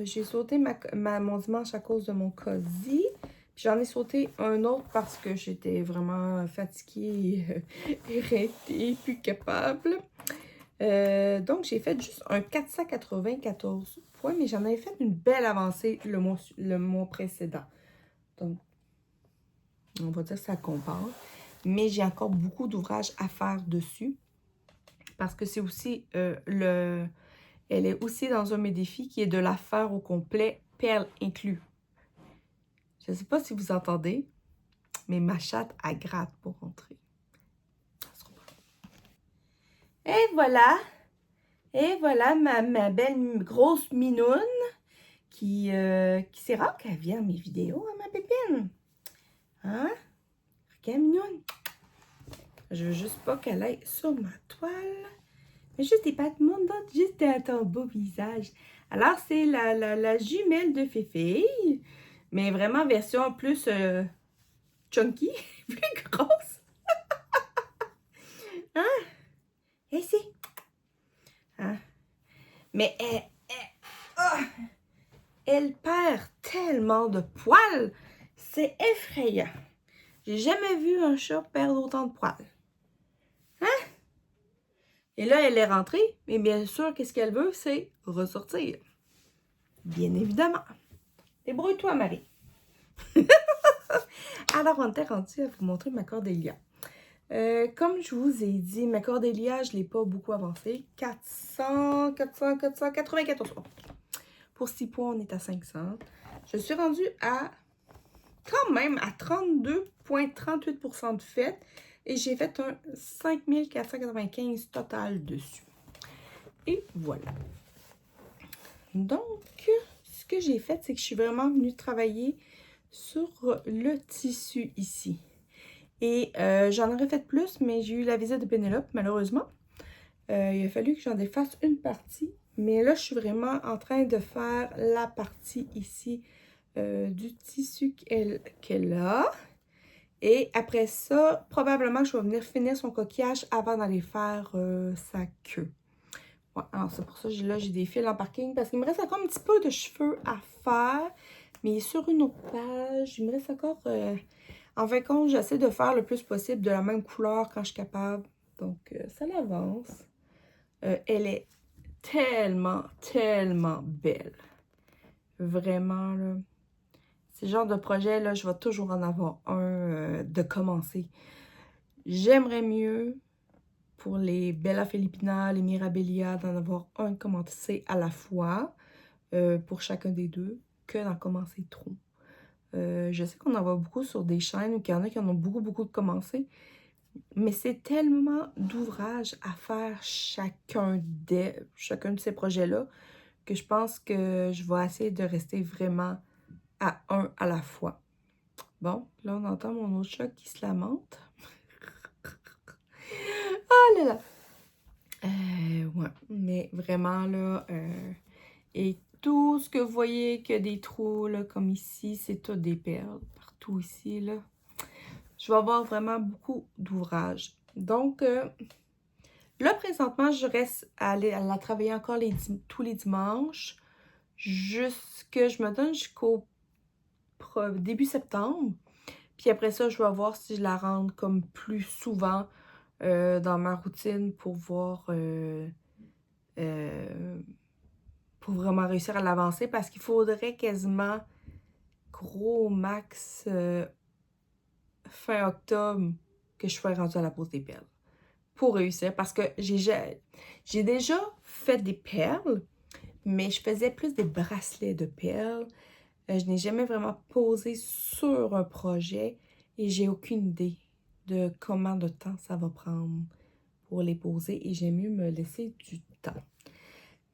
J'ai sauté mon dimanche à cause de mon cosy. Puis j'en ai sauté un autre parce que j'étais vraiment fatiguée, éreintée, plus capable. Donc, j'ai fait juste un 494 points, mais j'en avais fait une belle avancée le mois précédent. Donc, on va dire que ça compense. Mais j'ai encore beaucoup d'ouvrages à faire dessus. Parce que c'est aussi elle est aussi dans un de mes défis qui est de la faire au complet, perles inclus. Je ne sais pas si vous entendez, mais ma chatte, elle gratte pour rentrer. Et voilà! Et voilà ma belle grosse minoune qui c'est rare qu'elle vienne à mes vidéos, hein, ma pépine. Hein? Regarde, minoune. Je veux juste pas qu'elle aille sur ma toile. Mais juste des pattes mondes, juste à ton beau visage. Alors, c'est la jumelle de Féfé, mais vraiment version plus chunky, plus grosse. Hein? Et si? Hein? Mais elle perd tellement de poils, c'est effrayant. J'ai jamais vu un chat perdre autant de poils. Hein? Et là, elle est rentrée, mais bien sûr, qu'est-ce qu'elle veut, c'est ressortir. Bien évidemment. Débrouille-toi, Marie. Alors, on était rendu à vous montrer ma cordélia. Comme je vous ai dit, ma cordélia, je ne l'ai pas beaucoup avancée. 494. Pour 6 points, on est à 500. Je suis rendue à quand même à 32,38% de fait. Et j'ai fait un 5495 total dessus. Et voilà. Donc, ce que j'ai fait, c'est que je suis vraiment venue travailler sur le tissu ici. Et j'en aurais fait plus, mais j'ai eu la visite de Pénélope, malheureusement. Il a fallu que j'en défasse une partie. Mais là, je suis vraiment en train de faire la partie ici du tissu qu'elle a. Et après ça, probablement que je vais venir finir son coquillage avant d'aller faire sa queue. Ouais, alors c'est pour ça que là, j'ai des fils en parking parce qu'il me reste encore un petit peu de cheveux à faire. Mais sur une autre page, il me reste encore... En fin de compte, j'essaie de faire le plus possible de la même couleur quand je suis capable. Donc, ça l'avance. Elle est tellement, tellement belle. Vraiment, là. C'est le genre de projet, là, je vais toujours en avoir un de commencer. J'aimerais mieux pour les Bella Filipina, les Mirabilia, d'en avoir un de commencer à la fois pour chacun des deux que d'en commencer trop. Je sais qu'on en voit beaucoup sur des chaînes ou qu'il y en a qui en ont beaucoup de commencer. Mais c'est tellement d'ouvrages à faire chacun de ces projets-là que je pense que je vais essayer de rester vraiment à un à la fois. Bon, là, on entend mon autre chat qui se lamente. Ah là là! Ouais, mais vraiment, là, et tout ce que vous voyez qu'il y a des trous, là, comme ici, c'est tout des perles. Partout ici, là. Je vais avoir vraiment beaucoup d'ouvrages. Donc, là, présentement, je reste à la travailler encore tous les dimanches. Je me donne jusqu'au début septembre. Puis après ça, je vais voir si je la rende comme plus souvent dans ma routine pour voir pour vraiment réussir à l'avancer parce qu'il faudrait quasiment gros max fin octobre que je sois rendue à la pose des perles pour réussir parce que j'ai déjà fait des perles, mais je faisais plus des bracelets de perles. Je n'ai jamais vraiment posé sur un projet et j'ai aucune idée de combien de temps ça va prendre pour les poser et j'aime mieux me laisser du temps.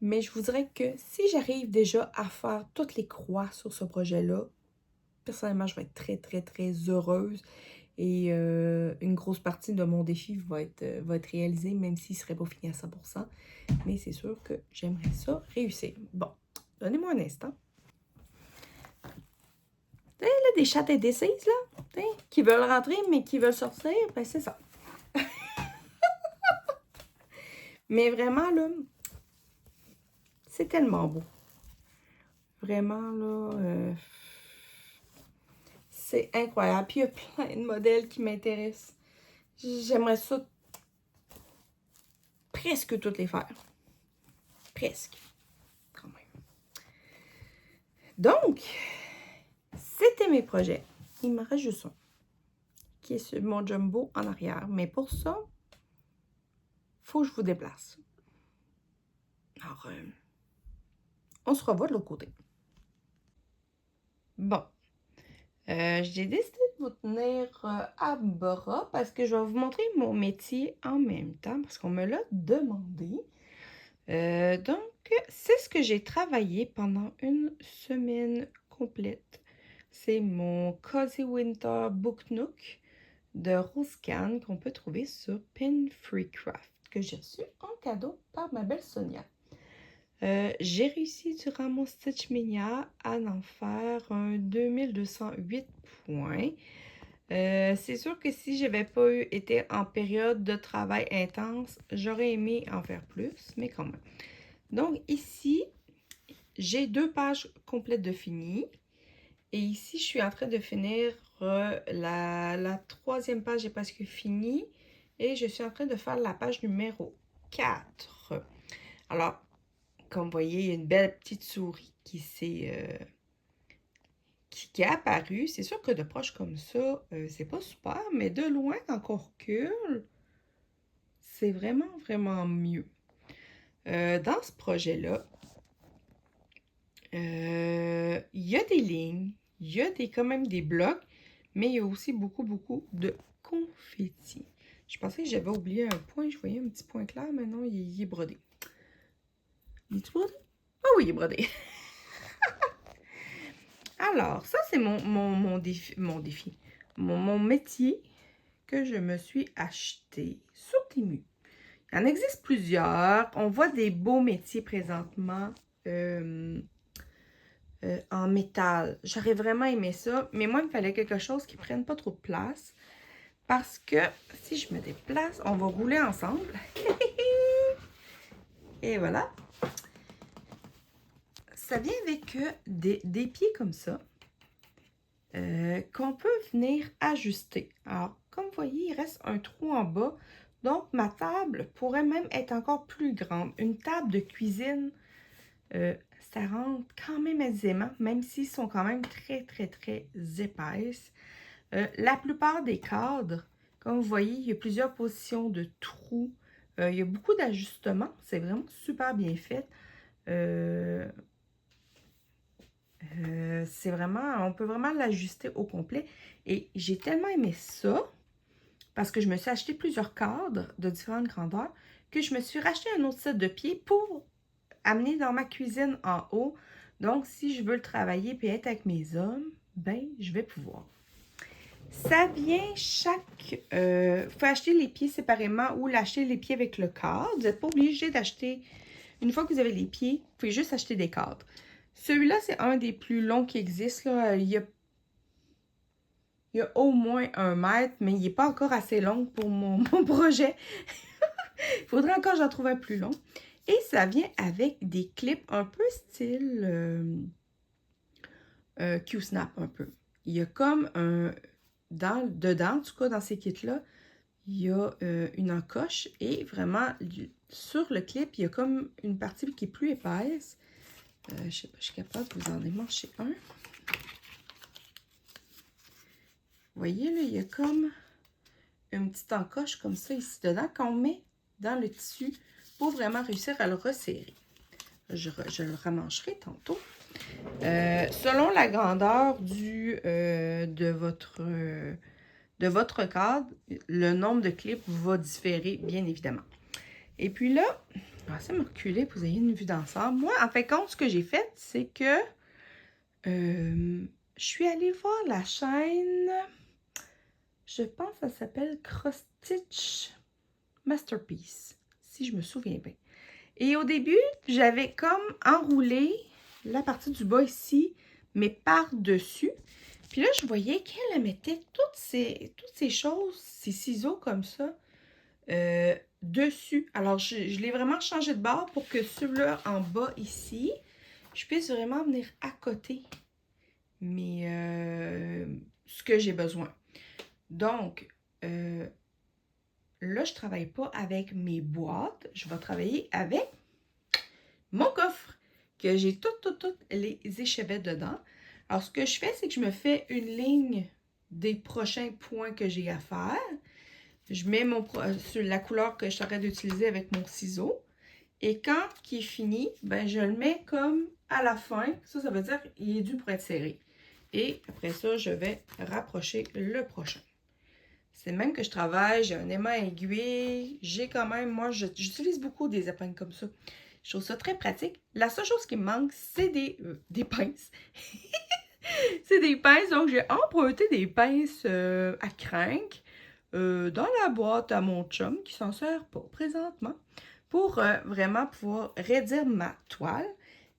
Mais je vous dirais que si j'arrive déjà à faire toutes les croix sur ce projet-là, personnellement, je vais être très, très, très heureuse et une grosse partie de mon défi va être réalisée, même s'il ne serait pas fini à 100%. Mais c'est sûr que j'aimerais ça réussir. Bon, donnez-moi un instant. Là, des chats indécises, là, qui veulent rentrer, mais qui veulent sortir, ben c'est ça. Mais vraiment, là, c'est tellement beau. Vraiment, là, c'est incroyable. Puis il y a plein de modèles qui m'intéressent. J'aimerais ça presque toutes les faire. Presque, quand même. Donc, c'était mes projets. Il me reste juste un, qui est sur mon jumbo en arrière. Mais pour ça, il faut que je vous déplace. Alors, on se revoit de l'autre côté. Bon. J'ai décidé de vous tenir à bras parce que je vais vous montrer mon métier en même temps parce qu'on me l'a demandé. Donc, c'est ce que j'ai travaillé pendant une semaine complète. C'est mon Cozy Winter Book Nook de Rose Can qu'on peut trouver sur Pin Free Craft que j'ai reçu en cadeau par ma belle Sonia. J'ai réussi durant mon Stitch Mania à en faire un 2208 points. C'est sûr que si je n'avais pas été en période de travail intense, j'aurais aimé en faire plus, mais quand même. Donc ici, j'ai 2 pages complètes de fini. Et ici, je suis en train de finir la 3e page est presque finie. Et je suis en train de faire la page numéro 4. Alors, comme vous voyez, il y a une belle petite souris qui s'est qui est apparue. C'est sûr que de proche comme ça, c'est pas super, mais de loin, quand on recule, c'est vraiment, vraiment mieux. Dans ce projet-là, il y a des lignes, il y a quand même des blocs, mais il y a aussi beaucoup, beaucoup de confettis. Je pensais que j'avais oublié un point, je voyais un petit point clair, mais non, il est brodé. Il est brodé? Ah oui, il est brodé. Alors, ça, c'est mon défi. Mon métier que je me suis acheté sur Temu. Il en existe plusieurs. On voit des beaux métiers présentement en métal. J'aurais vraiment aimé ça, mais moi, il me fallait quelque chose qui ne prenne pas trop de place. Parce que si je me déplace, on va rouler ensemble. Et voilà. Ça vient avec des pieds comme ça. Qu'on peut venir ajuster. Alors, comme vous voyez, il reste un trou en bas. Donc, ma table pourrait même être encore plus grande. Une table de cuisine, ça rentre quand même aisément, même s'ils sont quand même très, très, très épaisses. La plupart des cadres, comme vous voyez, il y a plusieurs positions de trous. Il y a beaucoup d'ajustements. C'est vraiment super bien fait. C'est vraiment, on peut vraiment l'ajuster au complet. Et j'ai tellement aimé ça, parce que je me suis acheté plusieurs cadres de différentes grandeurs, que je me suis racheté un autre set de pieds pour amener dans ma cuisine en haut. Donc, si je veux le travailler et être avec mes hommes, ben, je vais pouvoir. Ça vient chaque... faut acheter les pieds séparément ou l'acheter les pieds avec le cadre. Vous n'êtes pas obligé d'acheter... Une fois que vous avez les pieds, vous pouvez juste acheter des cadres. Celui-là, c'est un des plus longs qui existe. Là. Il y a au moins 1 mètre, mais il n'est pas encore assez long pour mon projet. Il faudrait encore que j'en trouve un plus long. Et ça vient avec des clips un peu style Q-Snap un peu. Il y a comme un... dedans, en tout cas dans ces kits-là, il y a une encoche et vraiment sur le clip, il y a comme une partie qui est plus épaisse. Je sais pas, je suis capable de vous en démancher un. Vous voyez, là, il y a comme une petite encoche comme ça ici dedans qu'on met dans le tissu pour vraiment réussir à le resserrer. Je le remancherai tantôt. Selon la grandeur de votre cadre, le nombre de clips va différer, bien évidemment. Et puis là, on va essayer de me reculer pour que vous ayez une vue d'ensemble. Moi, en fait, compte, ce que j'ai fait, c'est que je suis allée voir la chaîne, je pense que ça s'appelle Cross Stitch Masterpiece, si je me souviens bien. Et au début, j'avais comme enroulé la partie du bas ici, mais par-dessus. Puis là, je voyais qu'elle mettait toutes ces choses, ces ciseaux comme ça, dessus. Alors, je l'ai vraiment changé de bord pour que celui-là en bas ici, je puisse vraiment venir à côté ce que j'ai besoin. Donc, là, je ne travaille pas avec mes boîtes. Je vais travailler avec mon coffre, que j'ai toutes les échevettes dedans. Alors, ce que je fais, c'est que je me fais une ligne des prochains points que j'ai à faire. Je mets sur la couleur que je serais d'utiliser avec mon ciseau. Et quand il est fini, ben, je le mets comme à la fin. Ça veut dire qu'il est dû pour être serré. Et après ça, je vais rapprocher le prochain. C'est même que je travaille, j'ai un aimant aiguille. J'ai quand même, moi, j'utilise beaucoup des épingles comme ça. Je trouve ça très pratique. La seule chose qui me manque, c'est des pinces. C'est des pinces, donc j'ai emprunté des pinces à crinque dans la boîte à mon chum qui s'en sert pas présentement pour vraiment pouvoir raidir ma toile.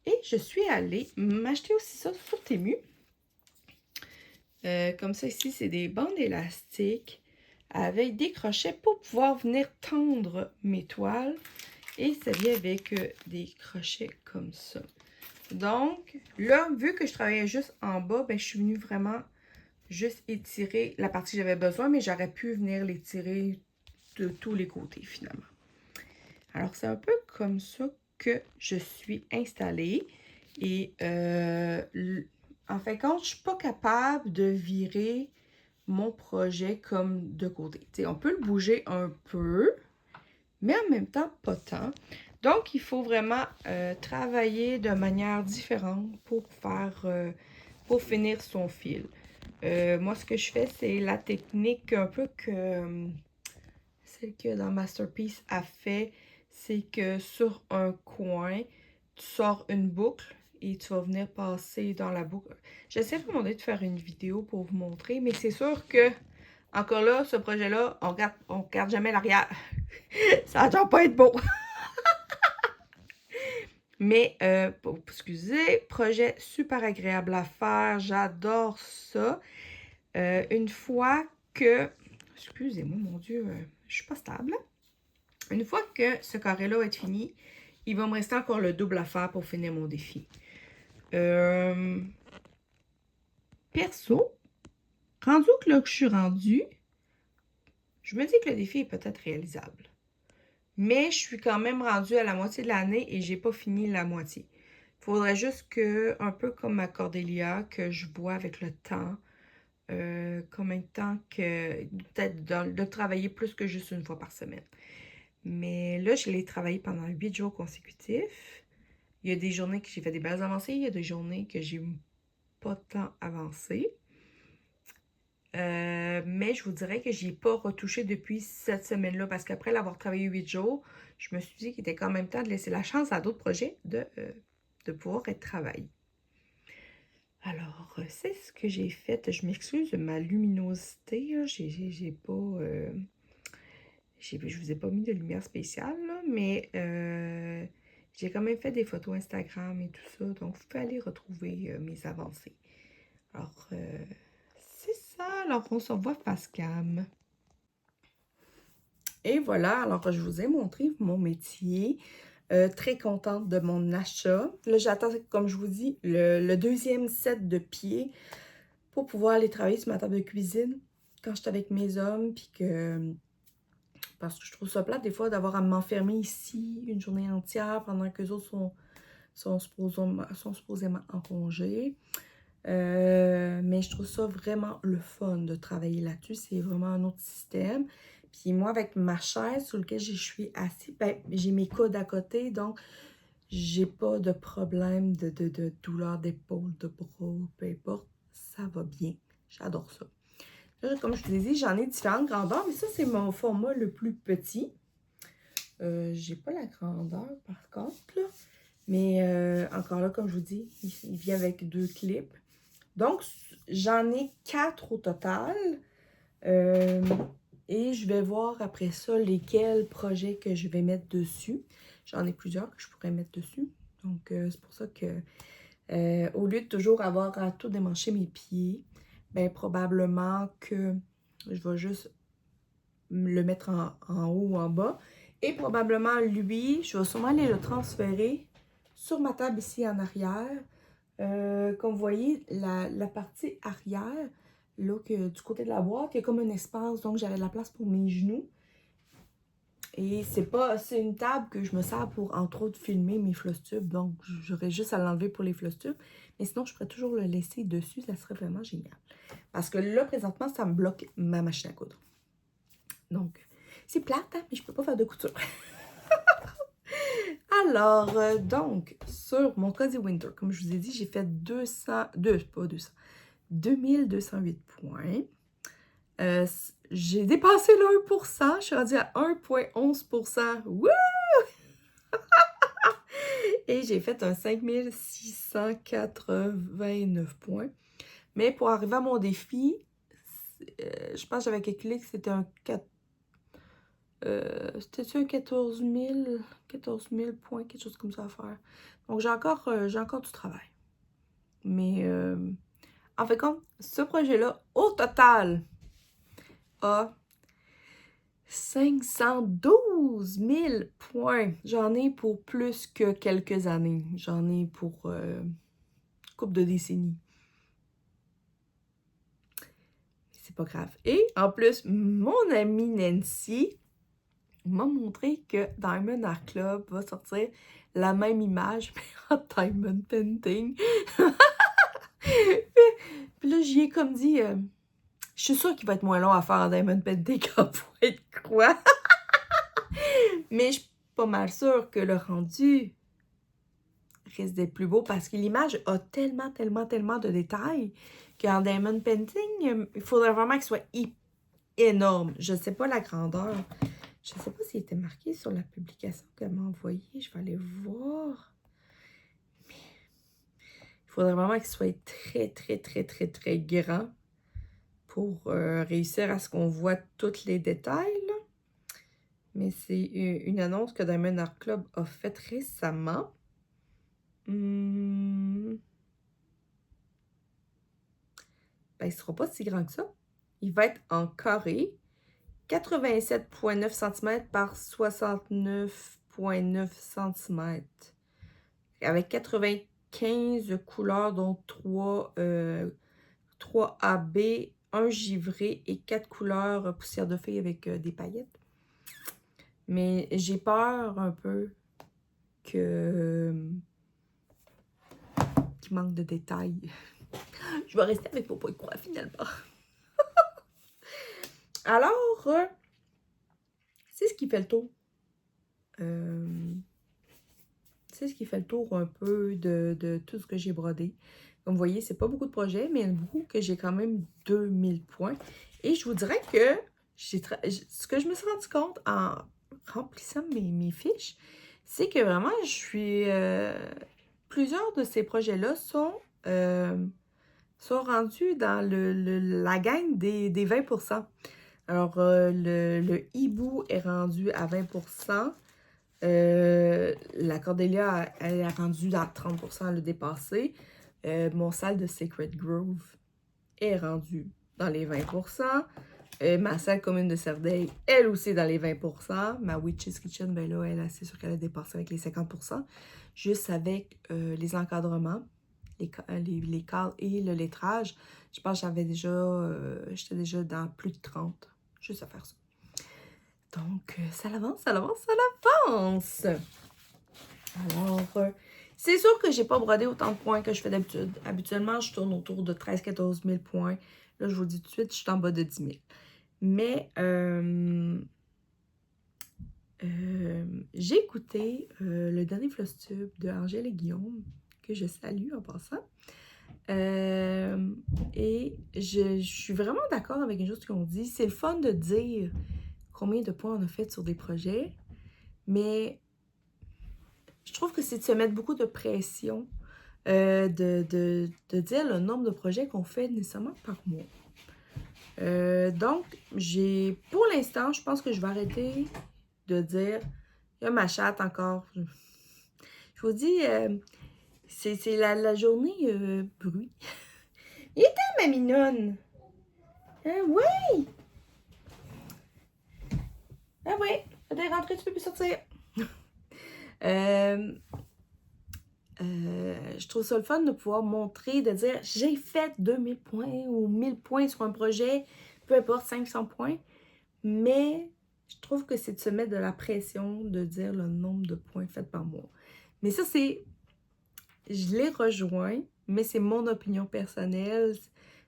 Et je suis allée m'acheter aussi ça sur Temu. Comme ça ici, c'est des bandes élastiques avec des crochets pour pouvoir venir tendre mes toiles. Et ça vient avec des crochets comme ça. Donc, là, vu que je travaillais juste en bas, ben, je suis venue vraiment juste étirer la partie que j'avais besoin, mais j'aurais pu venir l'étirer de tous les côtés, finalement. Alors, c'est un peu comme ça que je suis installée. Et en fait, quand je ne suis pas capable de virer mon projet comme de côté. T'sais, on peut le bouger un peu, mais en même temps, pas tant. Donc, il faut vraiment travailler de manière différente pour finir son fil. Moi, ce que je fais, c'est la technique un peu que celle que dans Masterpiece a fait, c'est que sur un coin, tu sors une boucle et tu vas venir passer dans la boucle. J'essaie de demander de faire une vidéo pour vous montrer, mais c'est sûr que, encore là, ce projet-là, on regarde jamais l'arrière. Ça ne doit pas être beau. Mais, excusez, projet super agréable à faire. J'adore ça. Une fois que... Excusez-moi, mon Dieu, je suis pas stable. Une fois que ce carré-là va être fini, il va me rester encore le double à faire pour finir mon défi. Perso, rendu que là que je suis rendue, je me dis que le défi est peut-être réalisable. Mais je suis quand même rendue à la moitié de l'année et j'ai pas fini la moitié. Il faudrait juste que, un peu comme ma Cordélia, que je vois avec le temps, combien de temps que, peut-être de travailler plus que juste une fois par semaine. Mais là, je l'ai travaillé pendant 8 jours consécutifs. Il y a des journées que j'ai fait des belles avancées, il y a des journées que j'ai pas tant avancé. Mais je vous dirais que je n'y ai pas retouché depuis cette semaine-là parce qu'après l'avoir travaillé 8 jours, je me suis dit qu'il était quand même temps de laisser la chance à d'autres projets de pouvoir être travaillés. Alors, c'est ce que j'ai fait. Je m'excuse de ma luminosité. J'ai pas... je vous ai pas mis de lumière spéciale, là, mais j'ai quand même fait des photos Instagram et tout ça. Donc, vous pouvez aller retrouver mes avancées. Alors, c'est ça. Alors, on se revoit face cam. Et voilà, alors je vous ai montré mon métier. Très contente de mon achat. Là, j'attends, comme je vous dis, le deuxième set de pieds pour pouvoir aller travailler sur ma table de cuisine quand je suis avec mes hommes. Puis que, parce que je trouve ça plate des fois d'avoir à m'enfermer ici une journée entière pendant que les autres sont supposément en congé. Mais je trouve ça vraiment le fun de travailler là-dessus. C'est vraiment un autre système. Puis moi, avec ma chaise sur laquelle je suis assise, ben, j'ai mes coudes à côté, donc j'ai pas de problème de douleur d'épaule, de bras, peu importe. Ça va bien. J'adore ça. Là, comme je vous ai dit, j'en ai différentes grandeurs, mais ça, c'est mon format le plus petit. J'ai pas la grandeur, par contre, là. Mais encore là, comme je vous dis, il vient avec 2 clips. Donc, j'en ai 4 au total. Et je vais voir après ça lesquels projets que je vais mettre dessus. J'en ai plusieurs que je pourrais mettre dessus. Donc, c'est pour ça que, au lieu de toujours avoir à tout démancher mes pieds, ben probablement que je vais juste le mettre en haut ou en bas. Et probablement, lui, je vais sûrement aller le transférer sur ma table ici en arrière. Comme vous voyez, la partie arrière, là, du côté de la boîte, il y a comme un espace, donc j'avais de la place pour mes genoux. Et c'est une table que je me sers pour, entre autres, filmer mes floss tubes, donc j'aurais juste à l'enlever pour les floss tubes. Mais sinon, je pourrais toujours le laisser dessus, ça serait vraiment génial. Parce que là, présentement, ça me bloque ma machine à coudre. Donc, c'est plate, hein, mais je peux pas faire de couture. Alors, donc, sur mon Cozy Winter, comme je vous ai dit, j'ai fait 2208 points. J'ai dépassé le 1%. Je suis rendue à 1,11%. Wouh! Et j'ai fait un 5689 points. Mais pour arriver à mon défi, je pense que j'avais calculé que c'était un 4. C'était-tu un 14 000 points, quelque chose comme ça à faire. Donc, j'ai encore du travail. Mais, en fait, comme ce projet-là, au total, a 512 000 points. J'en ai pour plus que quelques années. J'en ai pour une couple de décennies. C'est pas grave. Et en plus, mon amie Nancy m'a montré que Diamond Art Club va sortir la même image, mais en Diamond Painting. Puis là, j'y ai comme dit, je suis sûre qu'il va être moins long à faire en Diamond Painting qu'en point de croix. Mais je suis pas mal sûre que le rendu risque d'être plus beau parce que l'image a tellement de détails qu'en Diamond Painting, il faudrait vraiment qu'il soit énorme. Je sais pas la grandeur. Je sais pas s'il était marqué sur la publication qu'elle m'a envoyée. Je vais aller voir. Mais il faudrait vraiment qu'il soit très grand pour réussir à ce qu'on voit tous les détails, là. Mais c'est une annonce que Diamond Art Club a faite récemment. Ben, il sera pas si grand que ça. Il va être en carré. 87,9 cm par 69,9 cm. Avec 95 couleurs, dont 3 AB, 1 givré et 4 couleurs poussière de feuille avec des paillettes. Mais j'ai peur un peu qu'il manque de détails. Je vais rester avec mon point de croix finalement. Alors, c'est ce qui fait le tour. C'est ce qui fait le tour un peu de tout ce que j'ai brodé. Comme vous voyez, c'est pas beaucoup de projets, mais il y en a beaucoup que j'ai quand même 2000 points. Et je vous dirais que ce que je me suis rendu compte en remplissant mes fiches, c'est que vraiment, je suis... plusieurs de ces projets-là sont rendus dans la gang des 20%. Alors, le hibou est rendu à 20%. La Cordélia, elle est rendue à 30%, elle a dépassé. Mon salle de Sacred Grove est rendue dans les 20%. Ma salle commune de Cerdeille, elle aussi dans les 20%. Ma Witch's Kitchen, ben là, c'est sûr qu'elle a dépassé avec les 50%. Juste avec les encadrements, les cadres et le lettrage. Je pense que j'étais déjà dans plus de 30. Juste à faire ça. Donc, ça avance. Alors, C'est sûr que j'ai pas brodé autant de points que je fais d'habitude. Habituellement, je tourne autour de 13-14 000 points. Là, je vous dis tout de suite, je suis en bas de 10 000. Mais j'ai écouté le dernier Flostube de Angèle et Guillaume, que je salue en passant. Et je suis vraiment d'accord avec une chose qu'on dit. C'est le fun de dire combien de points on a fait sur des projets, mais je trouve que c'est de se mettre beaucoup de pression, de dire le nombre de projets qu'on fait nécessairement par mois. Donc, pour l'instant, je pense que je vais arrêter de dire, il y a ma chatte encore. Je vous dis, c'est la journée bruit. Il était ma mignonne. Oui! Ah oui, t'es rentrée, tu peux plus sortir. Je trouve ça le fun de pouvoir montrer, de dire j'ai fait 2000 points ou 1000 points sur un projet, peu importe, 500 points. Mais je trouve que c'est de se mettre de la pression de dire le nombre de points faits par mois. Mais ça, je les rejoins, mais c'est mon opinion personnelle.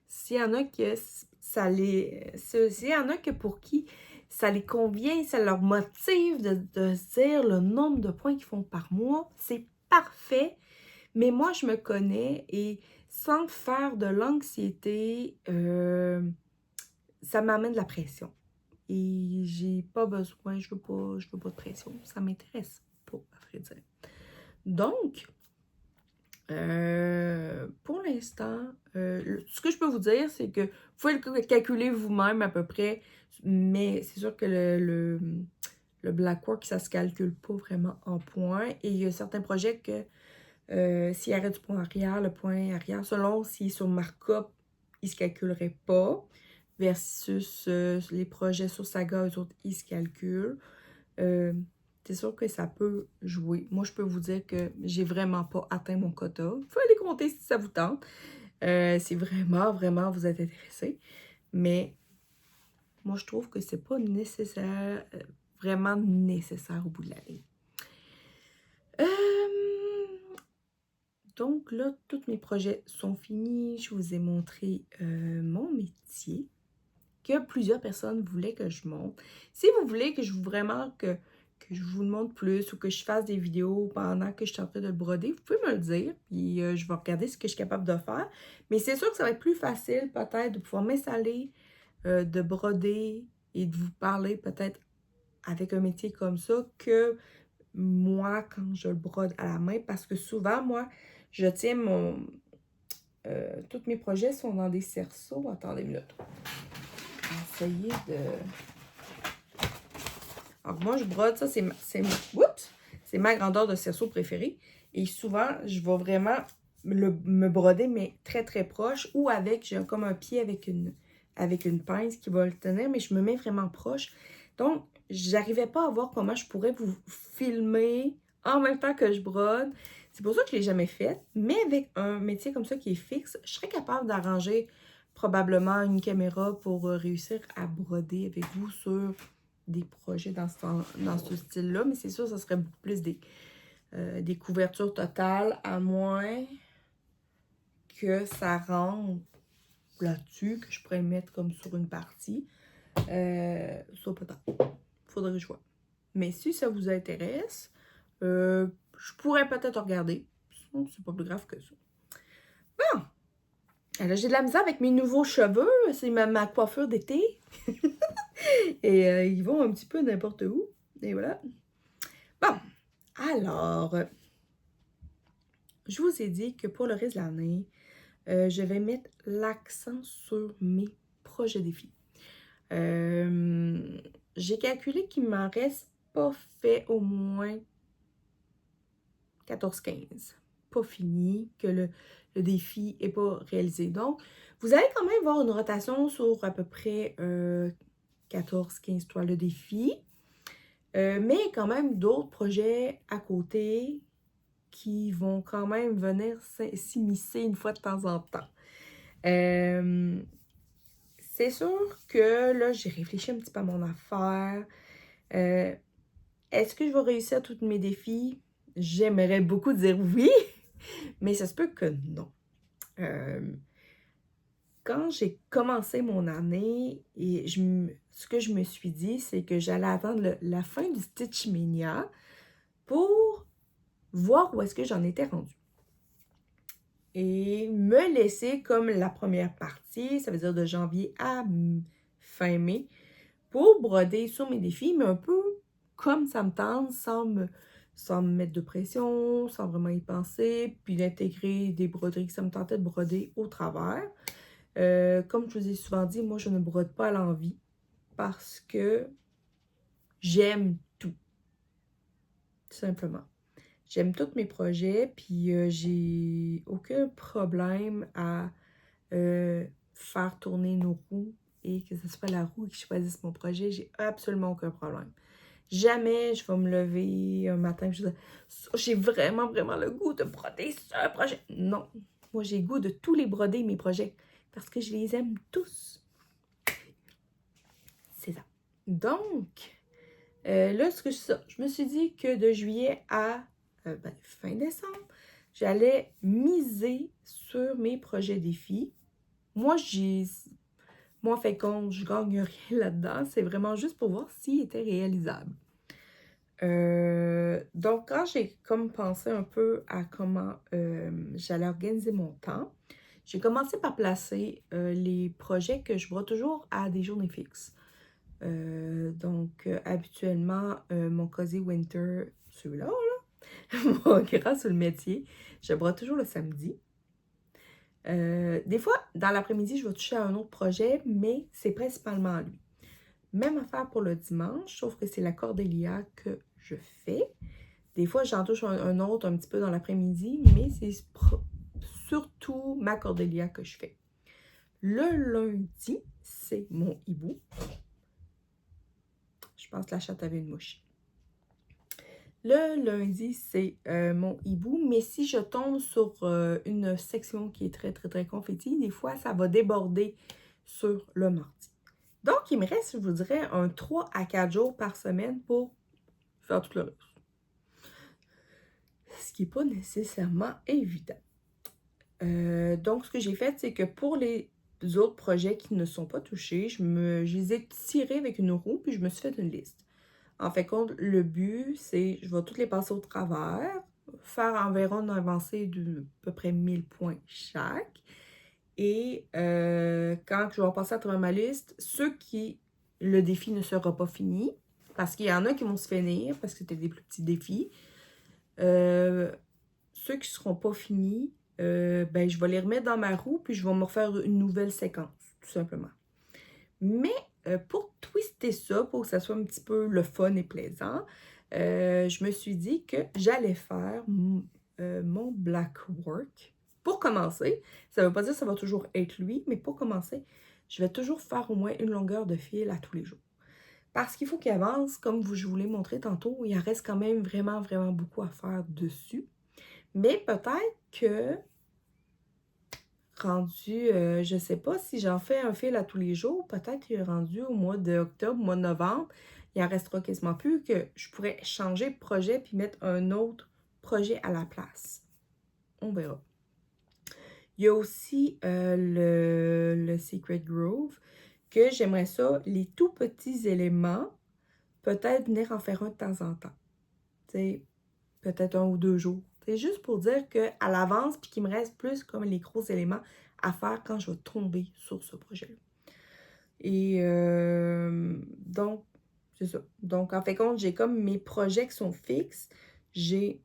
S'il y en a que s'il y en a que pour qui ça les convient, ça leur motive de se dire le nombre de points qu'ils font par mois, c'est parfait. Mais moi, je me connais et sans faire de l'anxiété, ça m'amène de la pression. Et j'ai pas besoin, je veux pas de pression. Ça m'intéresse pas, à vrai dire. Donc, pour l'instant, ce que je peux vous dire, c'est que vous pouvez le calculer vous-même à peu près, mais c'est sûr que le Blackwork, ça se calcule pas vraiment en points. Et il y a certains projets que s'il y aurait du point arrière, le point arrière, selon s'il est sur markup, il ne se calculerait pas. Versus les projets sur Saga, eux autres, ils se calculent. C'est sûr que ça peut jouer. Moi, je peux vous dire que j'ai vraiment pas atteint mon quota. Vous pouvez aller compter si ça vous tente. Si vraiment vous êtes intéressé. Mais moi, je trouve que c'est pas nécessaire, vraiment nécessaire au bout de la ligne. Donc là, tous mes projets sont finis. Je vous ai montré mon métier que plusieurs personnes voulaient que je montre. Si vous voulez que je vous le montre plus ou que je fasse des vidéos pendant que je suis en train de le broder, vous pouvez me le dire, puis je vais regarder ce que je suis capable de faire. Mais c'est sûr que ça va être plus facile peut-être de pouvoir m'installer, de broder et de vous parler peut-être avec un métier comme ça que moi quand je le brode à la main, parce que souvent, moi, je tiens tous mes projets sont dans des cerceaux. Attendez une minute. Essayer de... Alors moi, je brode, ça, c'est ma grandeur de cerceau préférée. Et souvent, je vais vraiment me broder, mais très, très proche. Ou j'ai comme un pied avec une pince qui va le tenir, mais je me mets vraiment proche. Donc, j'arrivais pas à voir comment je pourrais vous filmer en même temps que je brode. C'est pour ça que je ne l'ai jamais fait. Mais avec un métier comme ça qui est fixe, je serais capable d'arranger probablement une caméra pour réussir à broder avec vous sur des projets dans ce style-là. Mais c'est sûr, ça serait beaucoup plus des couvertures totales, à moins que ça rentre là-dessus, que je pourrais mettre comme sur une partie. Ça peut-être. Faudrait que je vois. Mais si ça vous intéresse, je pourrais peut-être regarder. Sinon, c'est pas plus grave que ça. Bon! Alors, j'ai de la misère avec mes nouveaux cheveux. C'est ma coiffure d'été. Et ils vont un petit peu n'importe où. Et voilà. Bon. Alors, je vous ai dit que pour le reste de l'année, je vais mettre l'accent sur mes projets défis. J'ai calculé qu'il m'en reste pas fait au moins 14-15. Pas fini, que le défi n'est pas réalisé. Donc, vous allez quand même voir une rotation sur à peu près 14-15 toiles de défi. Mais quand même d'autres projets à côté qui vont quand même venir s'immiscer une fois de temps en temps. C'est sûr que là, j'ai réfléchi un petit peu à mon affaire. Est-ce que je vais réussir tous mes défis? j'aimerais beaucoup dire oui, mais ça se peut que non. Quand j'ai commencé mon année, et ce que je me suis dit, c'est que j'allais attendre la fin du Stitch Mania pour voir où est-ce que j'en étais rendue. Et me laisser comme la première partie, ça veut dire de janvier à fin mai, pour broder sur mes défis, mais un peu comme ça me tente, sans me mettre de pression, sans vraiment y penser, puis d'intégrer des broderies que ça me tentait de broder au travers. Comme je vous ai souvent dit, moi, je ne brode pas à l'envie parce que j'aime tout simplement. J'aime tous mes projets, puis j'ai aucun problème à faire tourner nos roues et que ce soit la roue qui choisisse mon projet. J'ai absolument aucun problème. Jamais je vais me lever un matin et je vais dire j'ai vraiment, vraiment le goût de broder ce projet. Non, moi j'ai le goût de tous les broder, mes projets, parce que je les aime tous. C'est ça. Donc, là, je me suis dit que de juillet à fin décembre, j'allais miser sur mes projets défis. Moi, en fait compte, je gagne rien là-dedans. C'est vraiment juste pour voir s'ils étaient réalisables. Donc, quand j'ai comme pensé un peu à comment j'allais organiser mon temps, j'ai commencé par placer les projets que je vois toujours à des journées fixes. Habituellement, mon Cozy Winter, celui-là, mon grand sur le métier, je broie toujours le samedi. Des fois, dans l'après-midi, je vais toucher à un autre projet, mais c'est principalement lui. Même affaire pour le dimanche, sauf que c'est la Cordélia que je fais. Des fois, j'en touche un autre un petit peu dans l'après-midi, mais c'est surtout ma Cordélia que je fais. Le lundi, c'est mon hibou. Je pense que la chatte avait une mouche. Le lundi, c'est mon hibou, mais si je tombe sur une section qui est très, très, très confetti, des fois, ça va déborder sur le mardi. Donc, il me reste, je vous dirais, un 3 à 4 jours par semaine pour faire tout le reste. Ce qui n'est pas nécessairement évident. Donc, ce que j'ai fait, c'est que pour les autres projets qui ne sont pas touchés, je les ai tirés avec une roue, puis je me suis fait une liste. En fait, le but, c'est, je vais toutes les passer au travers, faire environ une avancée de à peu près 1000 points chaque. Et quand je vais passer à travers ma liste, le défi ne sera pas fini, parce qu'il y en a qui vont se finir, parce que c'était des plus petits défis. Ceux qui ne seront pas finis, je vais les remettre dans ma roue, puis je vais me refaire une nouvelle séquence, tout simplement. Mais pour twister ça, pour que ça soit un petit peu le fun et plaisant, je me suis dit que j'allais faire mon black work. Pour commencer, ça ne veut pas dire que ça va toujours être lui, mais pour commencer, je vais toujours faire au moins une longueur de fil à tous les jours. Parce qu'il faut qu'il avance, comme je vous l'ai montré tantôt, il en reste quand même vraiment, vraiment beaucoup à faire dessus. Mais peut-être que rendu, je sais pas si j'en fais un fil à tous les jours, peut-être qu'il est rendu au mois d'octobre, mois de novembre, il en restera quasiment plus, que je pourrais changer de projet puis mettre un autre projet à la place. On verra. Il y a aussi le Secret Grove, que j'aimerais ça, les tout petits éléments, peut-être venir en faire un de temps en temps. Tu sais, peut-être 1 ou 2 jours. C'est juste pour dire qu'à l'avance, puis qu'il me reste plus comme les gros éléments à faire quand je vais tomber sur ce projet-là. Et donc, c'est ça. Donc, en fait, compte, j'ai comme mes projets qui sont fixes. J'ai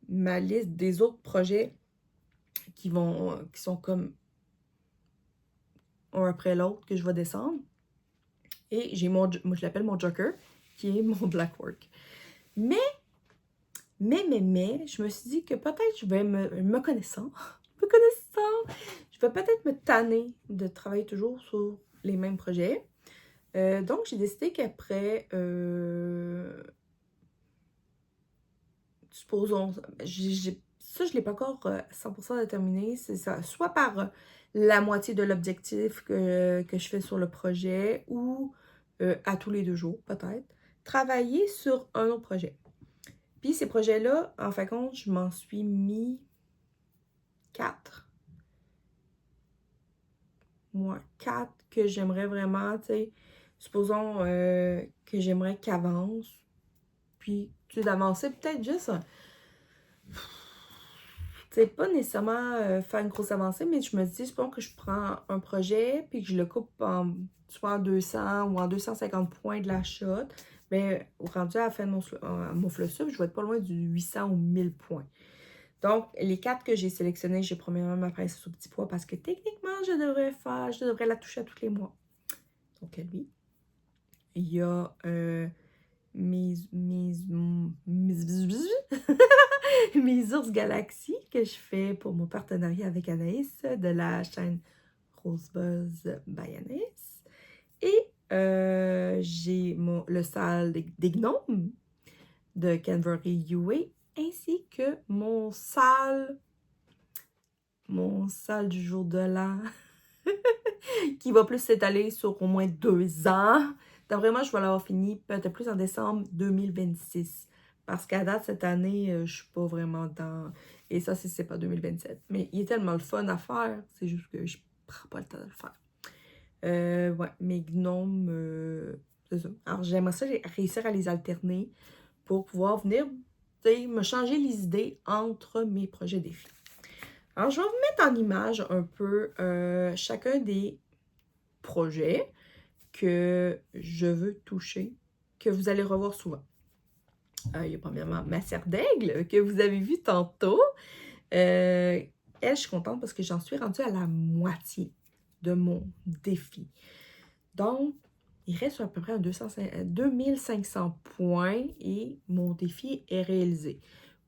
ma liste des autres projets qui sont comme un après l'autre que je vais descendre. Et j'ai moi je l'appelle mon joker, qui est mon black work. Mais, je me suis dit que peut-être je vais me connaissant, je vais peut-être me tanner de travailler toujours sur les mêmes projets. Donc, j'ai décidé qu'après, supposons, ça, je ne l'ai pas encore 100% déterminé, c'est ça, soit par la moitié de l'objectif que je fais sur le projet ou à tous les 2 jours, peut-être, travailler sur un autre projet. Puis ces projets-là, en fin de compte, je m'en suis mis 4. Moi, 4 que j'aimerais vraiment, tu sais, supposons que j'aimerais qu'avance. Puis, tu sais, d'avancer peut-être juste, tu sais, pas nécessairement faire une grosse avancée, mais je me dis, supposons que je prends un projet, puis que je le coupe soit en 200 ou en 250 points de la shot. Mais rendu à la fin de mon FLOSUB, je vais être pas loin du 800 ou 1000 points. Donc, les 4 que j'ai sélectionnés, j'ai premièrement ma princesse au petit pois parce que techniquement, je devrais la toucher à tous les mois. Donc, lui. Il y a mes ours galaxy que je fais pour mon partenariat avec Anaïs de la chaîne Rosebuzz by Anaïs. Et j'ai le sale des gnomes de Canberry UA ainsi que mon sale du jour de l'an qui va plus s'étaler sur au moins 2 ans. D'après moi, je vais l'avoir fini peut-être plus en décembre 2026. Parce qu'à date, cette année, je suis pas vraiment dans... Et ça, c'est pas 2027. Mais il est tellement le fun à faire. C'est juste que je prends pas le temps de le faire. Ouais, mes gnomes, c'est ça. Alors, j'aimerais ça réussir à les alterner pour pouvoir venir, tu sais, me changer les idées entre mes projets défis. Alors, je vais vous mettre en image un peu chacun des projets que je veux toucher, que vous allez revoir souvent. Il y a premièrement ma serre d'aigle que vous avez vu tantôt. Elle, je suis contente parce que j'en suis rendue à la moitié de mon défi. Donc, il reste à peu près 2500 points et mon défi est réalisé.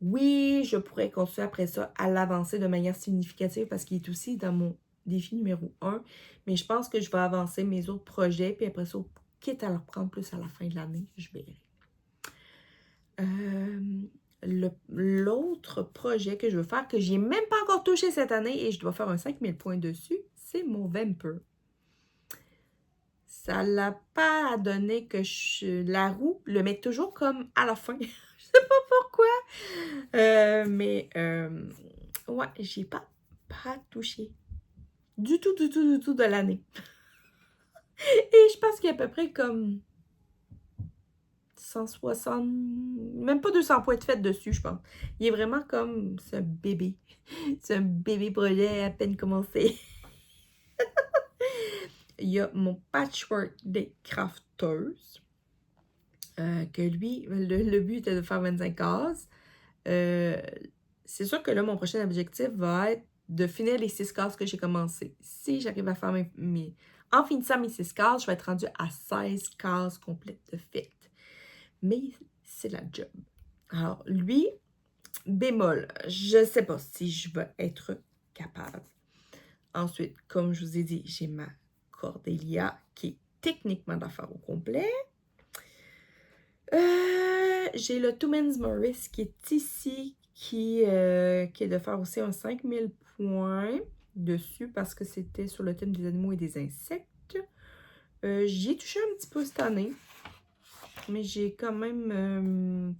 Oui, je pourrais continuer après ça à l'avancer de manière significative parce qu'il est aussi dans mon défi numéro 1. Mais je pense que je vais avancer mes autres projets. Puis après ça, quitte à le reprendre plus à la fin de l'année, je verrai. L'autre projet que je veux faire, que je n'ai même pas encore touché cette année et je dois faire un 5000 points dessus, c'est mon Vamper. Ça l'a pas donné que la roue le met toujours comme à la fin. Je sais pas pourquoi. Ouais, j'ai pas touché. Du tout de l'année. Et je pense qu'il y a à peu près comme 160, même pas 200 points de fête dessus, je pense. Il est vraiment comme, c'est un bébé. C'est un bébé projet à peine commencé. Il y a mon Patchwork des Crafters. Que lui, le but était de faire 25 cases. C'est sûr que là, mon prochain objectif va être de finir les 6 cases que j'ai commencé. Si j'arrive à faire en finissant mes 6 cases, je vais être rendue à 16 cases complètes de fête. Mais c'est la job. Alors, lui, bémol, je ne sais pas si je vais être capable. Ensuite, comme je vous ai dit, j'ai ma Cordélia qui est techniquement d'affaires au complet. J'ai le Two-Man's Morris qui est ici, qui est de faire aussi un 5000 points dessus parce que c'était sur le thème des animaux et des insectes. J'y ai touché un petit peu cette année, mais j'ai quand même...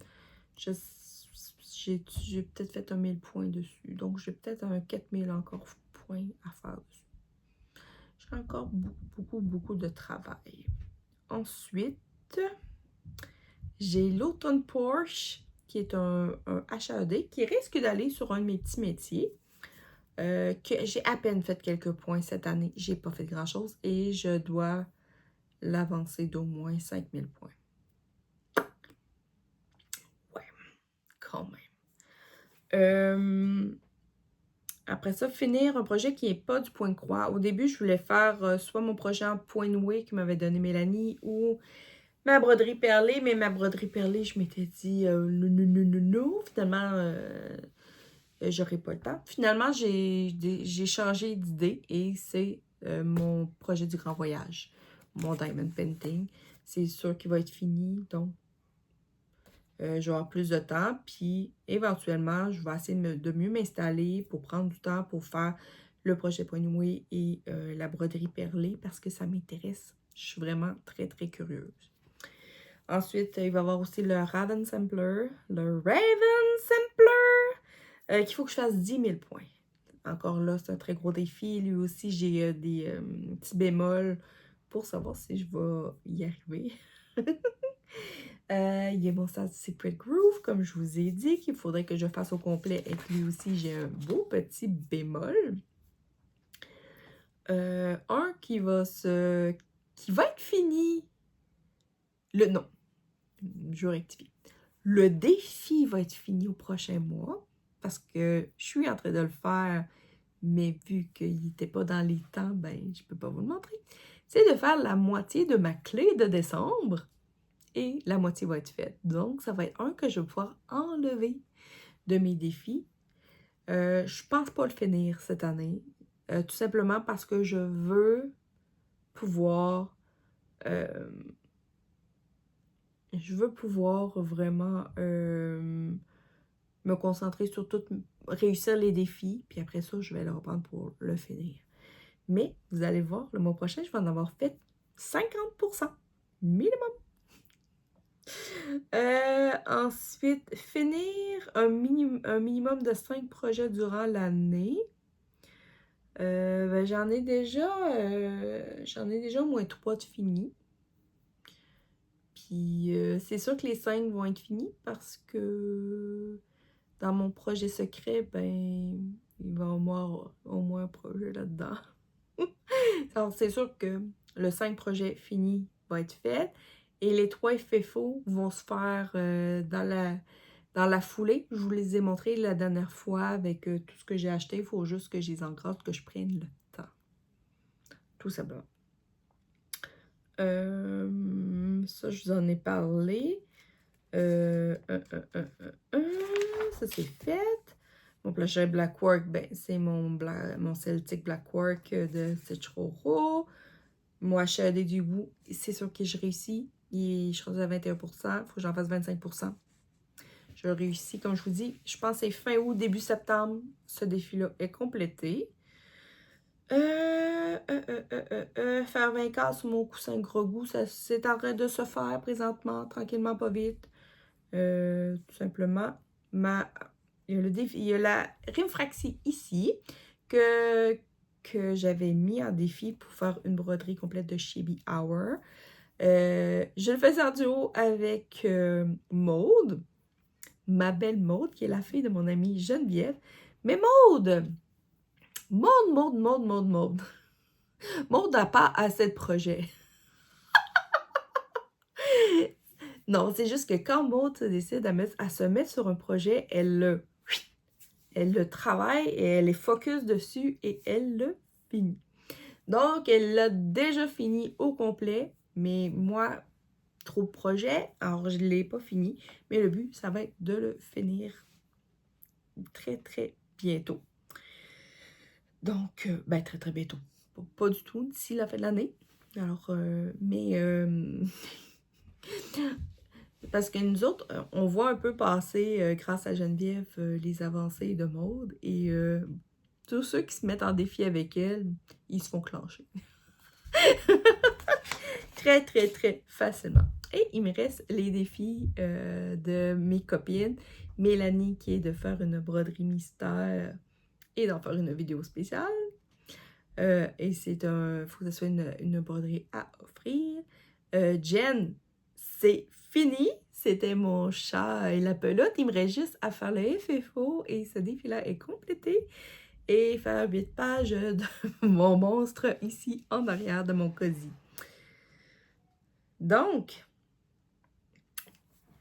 j'ai peut-être fait un 1000 points dessus, donc j'ai peut-être un 4000 encore points à faire dessus. J'ai encore beaucoup de travail. Ensuite... j'ai l'Automne Porsche, qui est un HAD, qui risque d'aller sur un de mes petits métiers, que j'ai à peine fait quelques points cette année. J'ai pas fait grand-chose et je dois l'avancer d'au moins 5000 points. Ouais, quand même. Après ça, finir un projet qui n'est pas du point de croix. Au début, je voulais faire soit mon projet en point noué que m'avait donné Mélanie ou... ma broderie perlée, mais ma broderie perlée, je m'étais dit non. Finalement, j'aurais pas le temps. Finalement, j'ai changé d'idée et c'est mon projet du grand voyage, mon diamond painting. C'est sûr qu'il va être fini, donc je vais avoir plus de temps. Puis éventuellement, je vais essayer de mieux m'installer pour prendre du temps pour faire le projet point noué et la broderie perlée parce que ça m'intéresse. Je suis vraiment très curieuse. Ensuite, il va y avoir aussi le Raven Sampler. Le Raven Sampler! Qu'il faut que je fasse 10 000 points. Encore là, c'est un très gros défi. Lui aussi, j'ai des petits bémols pour savoir si je vais y arriver. Il y a mon Secret Groove, comme je vous ai dit, qu'il faudrait que je fasse au complet. Et puis aussi, j'ai un beau petit bémol. Un qui va être fini. Non, je vais rectifier. Le défi va être fini au prochain mois parce que je suis en train de le faire, mais vu qu'il n'était pas dans les temps, ben je peux pas vous le montrer. C'est de faire la moitié de ma clé de décembre et la moitié va être faite. Donc, ça va être un que je vais pouvoir enlever de mes défis. Je pense pas le finir cette année, tout simplement parce que je veux pouvoir vraiment me concentrer sur tout, réussir les défis, puis après ça, je vais le reprendre pour le finir. Mais vous allez voir, le mois prochain, je vais en avoir fait 50% minimum. Ensuite, finir un minimum de 5 projets durant l'année. Ben, j'en ai déjà au moins 3 de finis. Puis c'est sûr que les 5 vont être finis parce que dans mon projet secret, ben il va y avoir au moins un projet là-dedans. Alors c'est sûr que le 5 projets fini va être fait et les 3 FFO vont se faire dans la foulée. Je vous les ai montrés la dernière fois avec tout ce que j'ai acheté. Il faut juste que je les encadre, que je prenne le temps. Tout simplement. Ça, je vous en ai parlé. Ça, c'est fait. Mon plancher Blackwork, ben, c'est mon Celtic Blackwork de Citroro. Moi, Shadé du bout, c'est sûr que je réussis. Je suis rendue à 21%. Il faut que j'en fasse 25%. Je réussis, comme je vous dis. Je pense que c'est fin août, début septembre. Ce défi-là est complété. Faire 20 cases sur mon coussin gros goût, c'est en train de se faire présentement, tranquillement, pas vite. Tout simplement, il y a la Rimfraxie ici que j'avais mis en défi pour faire une broderie complète de Chibi Hour. Je le faisais en duo avec Maude, ma belle Maude, qui est la fille de mon amie Geneviève. Mais Maude n'a pas assez de projets. Non, c'est juste que quand Maude décide à se mettre sur un projet, elle le travaille et elle est focus dessus et elle le finit. Donc, elle l'a déjà fini au complet, mais moi, trop de projets, alors je ne l'ai pas fini. Mais le but, ça va être de le finir très, très bientôt. Donc, ben très, très bientôt. Pas du tout d'ici la fin de l'année. Alors, parce que nous autres, on voit un peu passer, grâce à Geneviève, les avancées de Maude. Et tous ceux qui se mettent en défi avec elle, ils se font clencher. Très, très, très facilement. Et il me reste les défis de mes copines. Mélanie, qui est de faire une broderie mystère et d'en faire une vidéo spéciale. Et c'est faut que ce soit une broderie à offrir. Jen, c'est fini. C'était mon chat et la pelote. Il me reste juste à faire le FFO et ce défi-là est complété. Et faire 8 pages de mon monstre ici en arrière de mon cosy. Donc,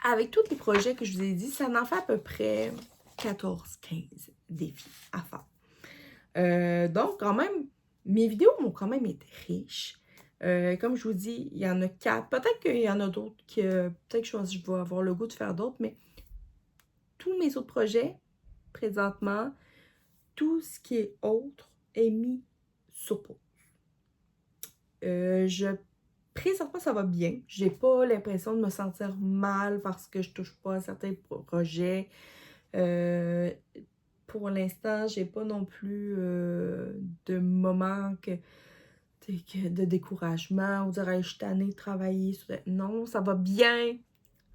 avec tous les projets que je vous ai dit, ça en fait à peu près 14-15 défis à faire. Donc, quand même, mes vidéos m'ont quand même été riches. Comme je vous dis, il y en a 4. Peut-être qu'il y en a d'autres que peut-être que je vais avoir le goût de faire d'autres, mais tous mes autres projets, présentement, tout ce qui est autre est mis sur pause. Présentement, ça va bien. J'ai pas l'impression de me sentir mal parce que je touche pas à certains projets. Pour l'instant, j'ai pas non plus de moment que de découragement ou dire hey, je suis tannée de travailler. Non, ça va bien.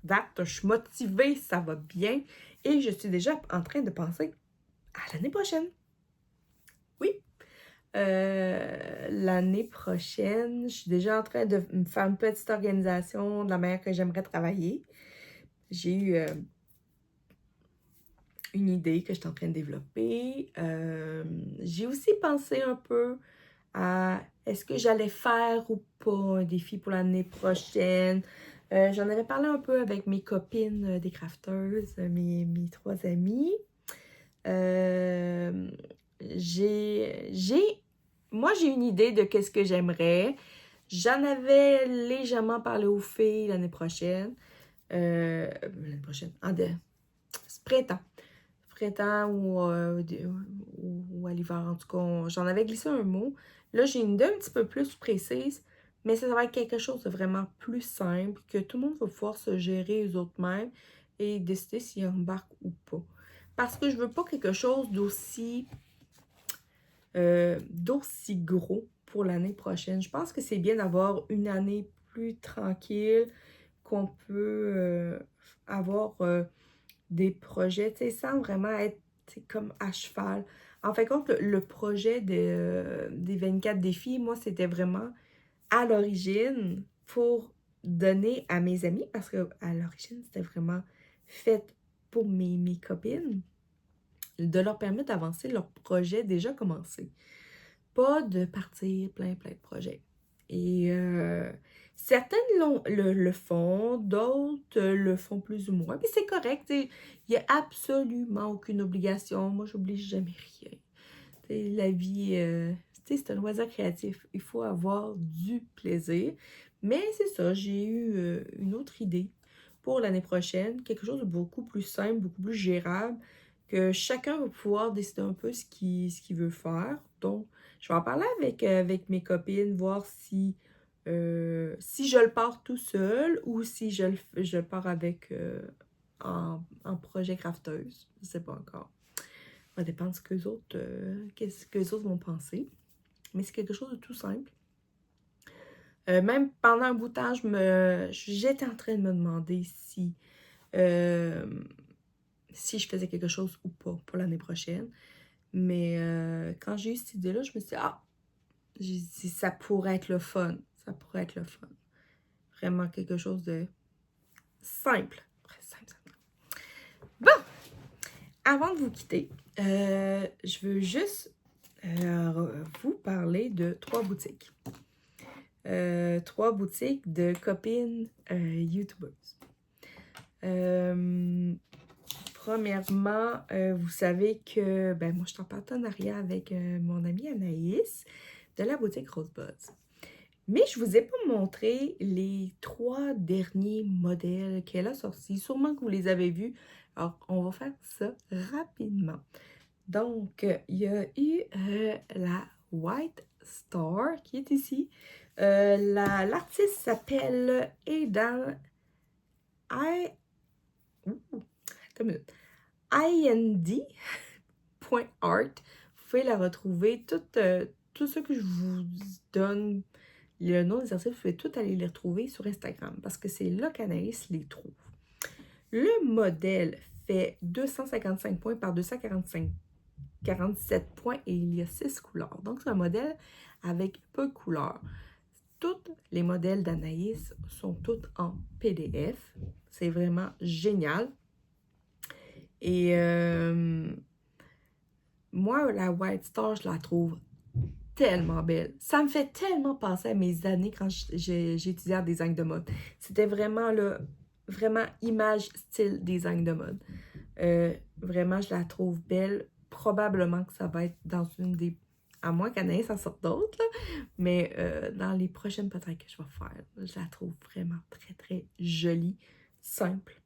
Date, je suis motivée, ça va bien. Et je suis déjà en train de penser à l'année prochaine. Oui. L'année prochaine, je suis déjà en train de me faire une petite organisation de la manière que j'aimerais travailler. J'ai eu une idée que je suis en train de développer. J'ai aussi pensé un peu à est-ce que j'allais faire ou pas un défi pour l'année prochaine. J'en avais parlé un peu avec mes copines des crafteuses, mes 3 amies. Moi, j'ai une idée de qu'est-ce que j'aimerais. J'en avais légèrement parlé aux filles l'année prochaine. L'année prochaine, c'est printemps ou à l'hiver, en tout cas, j'en avais glissé un mot. Là, j'ai une idée un petit peu plus précise, mais ça va être quelque chose de vraiment plus simple, que tout le monde va pouvoir se gérer eux autres mêmes et décider s'ils embarquent ou pas. Parce que je veux pas quelque chose d'aussi gros pour l'année prochaine. Je pense que c'est bien d'avoir une année plus tranquille, qu'on peut avoir des projets, tu sais, sans vraiment être comme à cheval. En fait, compte, le projet des 24 défis, moi, c'était vraiment à l'origine pour donner à mes amis, parce que à l'origine, c'était vraiment fait pour mes copines, de leur permettre d'avancer leur projet déjà commencé. Pas de partir plein de projets. Et certaines le font, d'autres le font plus ou moins. Puis c'est correct, il n'y a absolument aucune obligation. Moi, j'oblige jamais rien. T'sais, la vie, c'est un loisir créatif. Il faut avoir du plaisir. Mais c'est ça, j'ai eu une autre idée pour l'année prochaine. Quelque chose de beaucoup plus simple, beaucoup plus gérable, que chacun va pouvoir décider un peu ce qu'il veut faire. Donc, je vais en parler avec mes copines, voir si je le pars tout seul ou si je le pars avec en projet crafteuse. Je ne sais pas encore. Ça va dépendre de qu'est-ce que les autres vont penser. Mais c'est quelque chose de tout simple. Même pendant un bout de temps, j'étais en train de me demander si je faisais quelque chose ou pas pour l'année prochaine. Mais quand j'ai eu cette idée-là, je me suis dit, j'ai dit, ça pourrait être le fun. Ça pourrait être le fun. Vraiment quelque chose de simple. Très simple. Bon! Avant de vous quitter, je veux juste vous parler de 3 boutiques. 3 boutiques de copines YouTubeuses. Premièrement, vous savez que moi, je suis en partenariat avec mon amie Anaïs de la boutique Rosebuds. Mais je ne vous ai pas montré les 3 derniers modèles qu'elle a sortis. Sûrement que vous les avez vus. Alors, on va faire ça rapidement. Donc, il y a eu la White Star qui est ici. L'artiste s'appelle Aidan ind.art. Vous pouvez la retrouver. Tout ce que je vous donne, le nom des artistes, vous pouvez tout aller les retrouver sur Instagram parce que c'est là qu'Anaïs les trouve. Le modèle fait 255 points par 247 points et il y a 6 couleurs. Donc, c'est un modèle avec peu de couleurs. Tous les modèles d'Anaïs sont tous en PDF. C'est vraiment génial. Et moi, la White Star, je la trouve tellement belle. Ça me fait tellement penser à mes années quand j'ai étudié en design de mode. C'était vraiment, vraiment image, style, design de mode. Vraiment, je la trouve belle. Probablement que ça va être dans une des... À moins qu'Anaïs en sorte d'autres, mais dans les prochaines peut-être que je vais faire. Je la trouve vraiment très, très jolie, simple.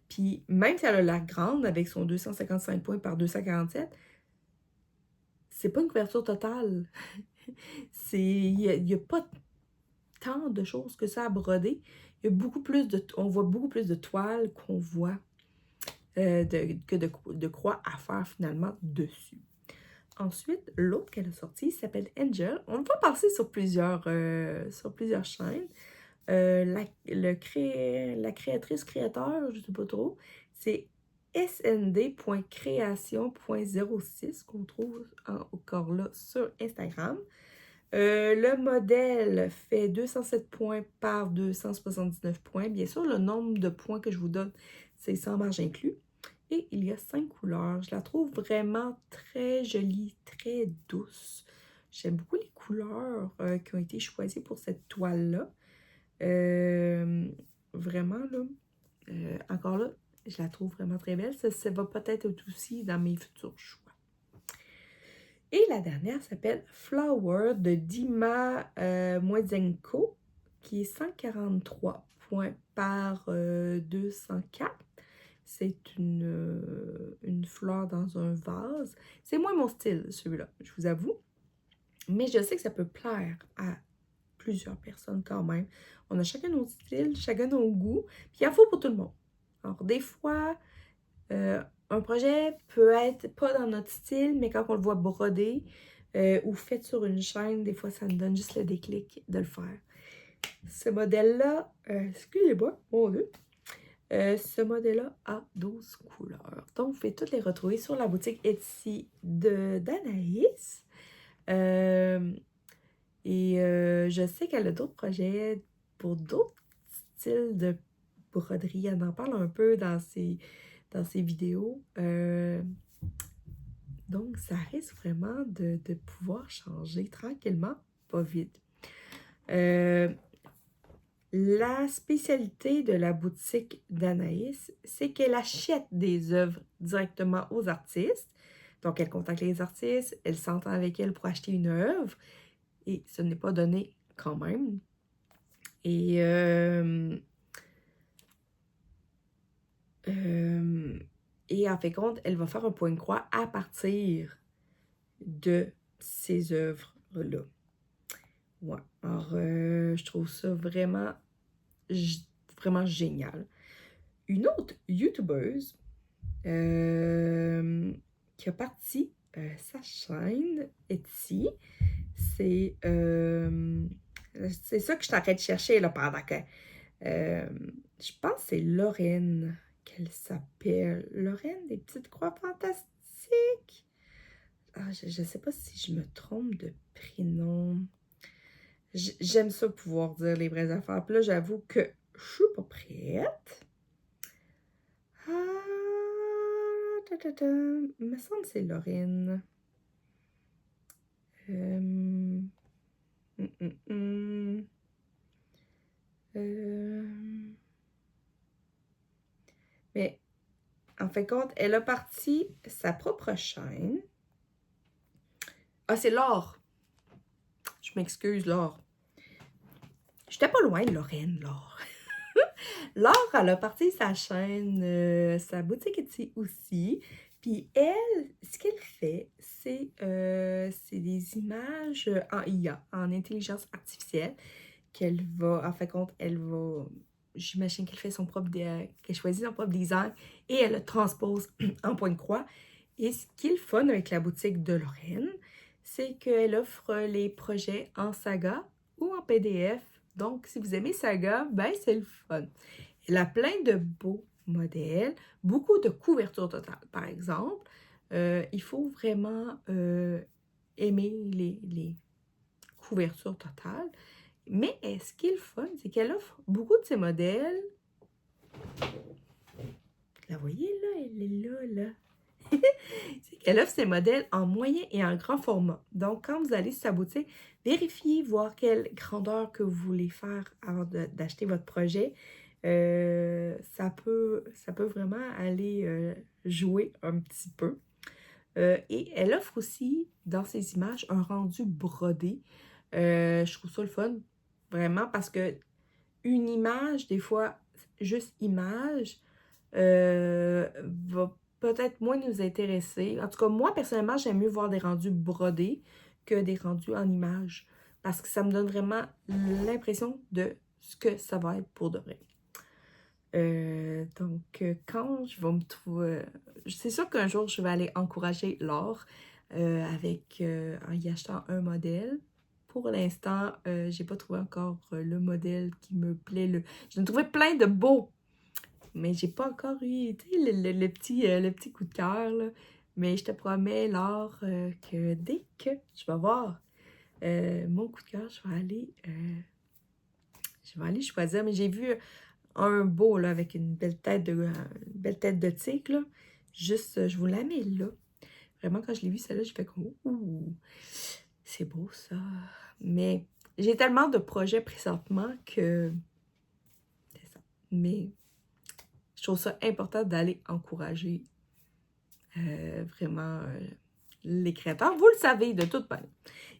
Puis même si elle a l'air grande avec son 255 points par 247, c'est pas une couverture totale. Il n'y a pas tant de choses que ça à broder. On voit beaucoup plus de toiles qu'on voit que de croix à faire finalement dessus. Ensuite, l'autre qu'elle a sorti s'appelle Angel. On va passer sur plusieurs chaînes. La créatrice-créateur, je ne sais pas trop, c'est snd.création.06 qu'on trouve encore là sur Instagram. Le modèle fait 207 points par 279 points. Bien sûr, le nombre de points que je vous donne, c'est sans marge inclus. Et il y a 5 couleurs. Je la trouve vraiment très jolie, très douce. J'aime beaucoup les couleurs qui ont été choisies pour cette toile-là. Vraiment, là, encore là, je la trouve vraiment très belle. Ça va peut-être être aussi dans mes futurs choix. Et la dernière s'appelle Flower de Dima Mwenzenko, qui est 143 points par 204. C'est une fleur dans un vase. C'est moins mon style, celui-là, je vous avoue. Mais je sais que ça peut plaire à plusieurs personnes quand même. On a chacun nos styles, chacun nos goûts. Puis il en faut pour tout le monde. Alors, des fois, un projet peut être pas dans notre style, mais quand on le voit brodé ou fait sur une chaîne, des fois, ça nous donne juste le déclic de le faire. Ce modèle-là, excusez-moi, mon Dieu. Ce modèle-là a 12 couleurs. Donc, vous pouvez toutes les retrouver sur la boutique Etsy d'Anaïs. Je sais qu'elle a d'autres projets pour d'autres styles de broderie. Elle en parle un peu dans ses vidéos. Donc, ça risque vraiment de pouvoir changer tranquillement, pas vite. La spécialité de la boutique d'Anaïs, c'est qu'elle achète des œuvres directement aux artistes. Donc, elle contacte les artistes, elle s'entend avec elles pour acheter une œuvre. Et ce n'est pas donné quand même. Et en fait compte, elle va faire un point de croix à partir de ces œuvres-là. Ouais. Alors, je trouve ça vraiment génial. Une autre YouTubeuse qui a parti sa chaîne Etsy, c'est ça que je t'arrête de chercher là, pendant que je pense que c'est Lorraine qu'elle s'appelle. Lorraine des petites croix fantastiques. Ah, je ne sais pas si je me trompe de prénom. J'aime ça pouvoir dire les vraies affaires. Puis là, j'avoue que je suis pas prête. Il me semble que c'est Lorraine. Mais en fin de compte, elle a parti sa propre chaîne. Ah, c'est Laure. Je m'excuse, Laure. J'étais pas loin de Lorraine, Laure. Laure, elle a parti sa chaîne, sa boutique Etsy aussi. Puis elle, ce qu'elle fait, c'est des images en IA, en intelligence artificielle, qu'elle va, en fin de compte, j'imagine qu'elle fait qu'elle choisit son propre design et elle le transpose en point de croix. Et ce qui est le fun avec la boutique de Lorraine, c'est qu'elle offre les projets en saga ou en PDF. Donc, si vous aimez saga, ben c'est le fun. Elle a plein de beaux modèles, beaucoup de couvertures totales, par exemple. Il faut vraiment aimer les couvertures totales. Mais ce qui est le fun, c'est qu'elle offre beaucoup de ses modèles. La voyez là, elle est là. C'est qu'elle offre ses modèles en moyen et en grand format. Donc, quand vous allez sur sa boutique, vérifiez, voir quelle grandeur que vous voulez faire avant d'acheter votre projet. Ça peut vraiment aller jouer un petit peu. Et elle offre aussi, dans ses images, un rendu brodé. Je trouve ça le fun, vraiment, parce que une image, des fois, juste image, va peut-être moins nous intéresser. En tout cas, moi, personnellement, j'aime mieux voir des rendus brodés que des rendus en image. Parce que ça me donne vraiment l'impression de ce que ça va être pour de vrai. Donc, quand je vais me trouver... c'est sûr qu'un jour, je vais aller encourager Laure en y achetant un modèle. Pour l'instant, j'ai pas trouvé encore le modèle qui me plaît. J'en ai trouvé plein de beaux, mais j'ai pas encore eu le petit coup de cœur, là. Mais je te promets, Laure, que dès que je vais voir mon coup de cœur, je vais aller choisir. Mais j'ai vu un beau, là, avec une belle tête de tigre, là. Juste, je vous la mets là. Vraiment, quand je l'ai vu, celle-là, j'ai fait comme, ouh, c'est beau, ça. Mais j'ai tellement de projets présentement que c'est ça. Mais je trouve ça important d'aller encourager vraiment les créateurs. Vous le savez de toute manière.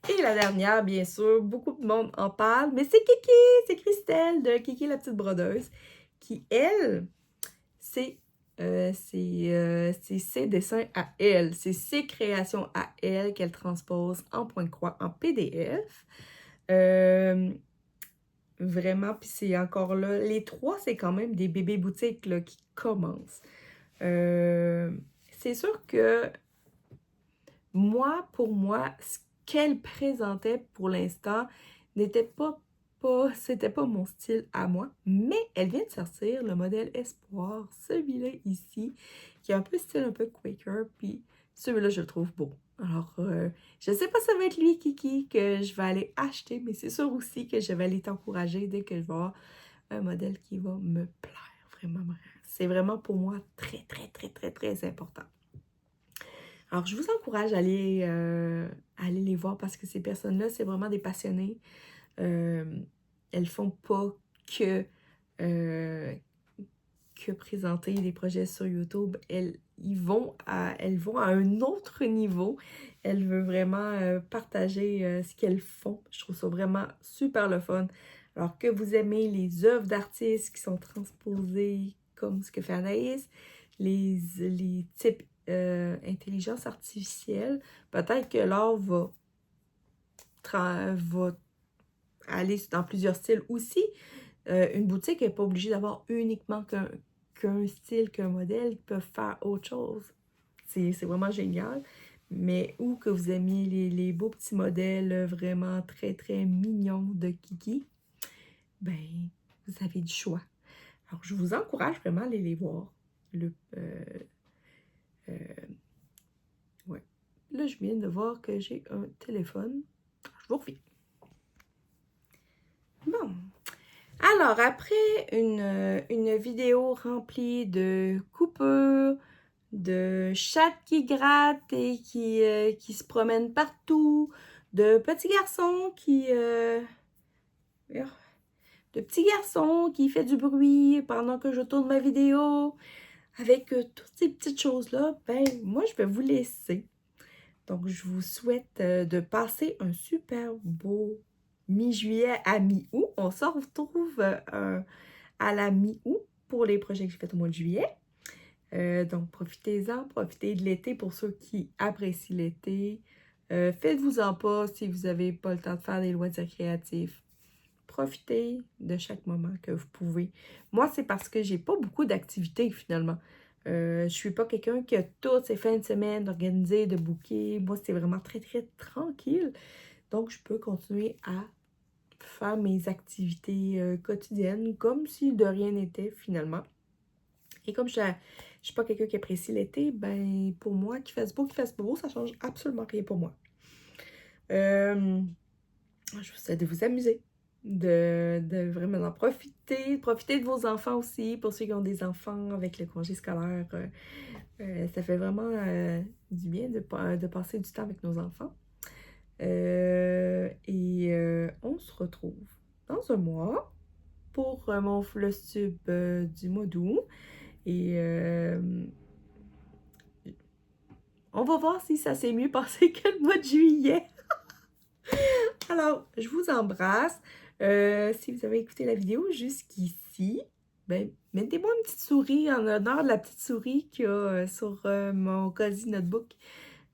Et la dernière, bien sûr, beaucoup de monde en parle, mais c'est Kiki, c'est Christelle de Kiki la petite brodeuse, qui, elle, c'est ses dessins à elle, c'est ses créations à elle qu'elle transpose en point de croix, en PDF. Vraiment, puis c'est encore là. Les trois, c'est quand même des bébés boutiques là, qui commencent. C'est sûr que pour moi, ce qu'elle présentait pour l'instant n'était c'était pas mon style à moi, mais elle vient de sortir le modèle Espoir, celui-là ici, qui est un peu style un peu Quaker, puis celui-là, je le trouve beau. Alors, je sais pas si ça va être lui, Kiki, que je vais aller acheter, mais c'est sûr aussi que je vais aller t'encourager dès que je vais avoir un modèle qui va me plaire, vraiment, vraiment. C'est vraiment pour moi très, très, très, très, très important. Alors, je vous encourage à aller les voir parce que ces personnes-là, c'est vraiment des passionnés. Elles font pas que, euh, que présenter des projets sur YouTube. Elles vont à un autre niveau. Elles veulent vraiment partager ce qu'elles font. Je trouve ça vraiment super le fun. Alors que vous aimez les œuvres d'artistes qui sont transposées comme ce que fait Anaïs, les types intelligence artificielle, peut-être que l'art va aller dans plusieurs styles aussi. Une boutique n'est pas obligée d'avoir uniquement qu'un style, qu'un modèle. Ils peuvent faire autre chose. C'est vraiment génial. Mais où que vous aimiez les beaux petits modèles vraiment très, très mignons de Kiki, ben, vous avez du choix. Alors, je vous encourage vraiment à aller les voir. Ouais. Là, je viens de voir que j'ai un téléphone. Je vous reviens. Bon. Alors, après une vidéo remplie de coupures, de chats qui grattent et qui se promènent partout, de petits garçons de petits garçons qui fait du bruit pendant que je tourne ma vidéo, avec toutes ces petites choses-là, ben, moi, je vais vous laisser. Donc, je vous souhaite de passer un super beau mi-juillet à mi-août. On se retrouve à la mi-août pour les projets que j'ai fait au mois de juillet. Donc, profitez-en, profitez de l'été pour ceux qui apprécient l'été. Faites-vous-en pas si vous n'avez pas le temps de faire des loisirs créatifs. Profitez de chaque moment que vous pouvez. Moi, c'est parce que j'ai pas beaucoup d'activités finalement. Je suis pas quelqu'un qui a toutes ses fins de semaine d'organiser, de booker. Moi, c'est vraiment très, très tranquille. Donc, je peux continuer à faire mes activités quotidiennes comme si de rien n'était finalement. Et comme je suis pas quelqu'un qui apprécie l'été, ben pour moi, qu'il fasse beau, qu'il fasse beau, ça change absolument rien pour moi. Je vous souhaite de vous amuser, de vraiment en profiter de vos enfants aussi, pour ceux qui ont des enfants avec le congé scolaire. Ça fait vraiment du bien de passer du temps avec nos enfants. On se retrouve dans un mois pour mon Flosstube du mois d'août. Et on va voir si ça s'est mieux passé que le mois de juillet. Alors, je vous embrasse. Si vous avez écouté la vidéo jusqu'ici, ben, mettez-moi une petite souris en honneur de la petite souris qu'il y a sur mon Cozy Notebook.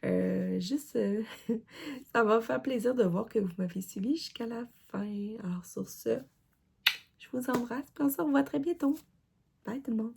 Ça va me faire plaisir de voir que vous m'avez suivi jusqu'à la fin. Alors, sur ce, je vous embrasse et on se revoit très bientôt. Bye tout le monde!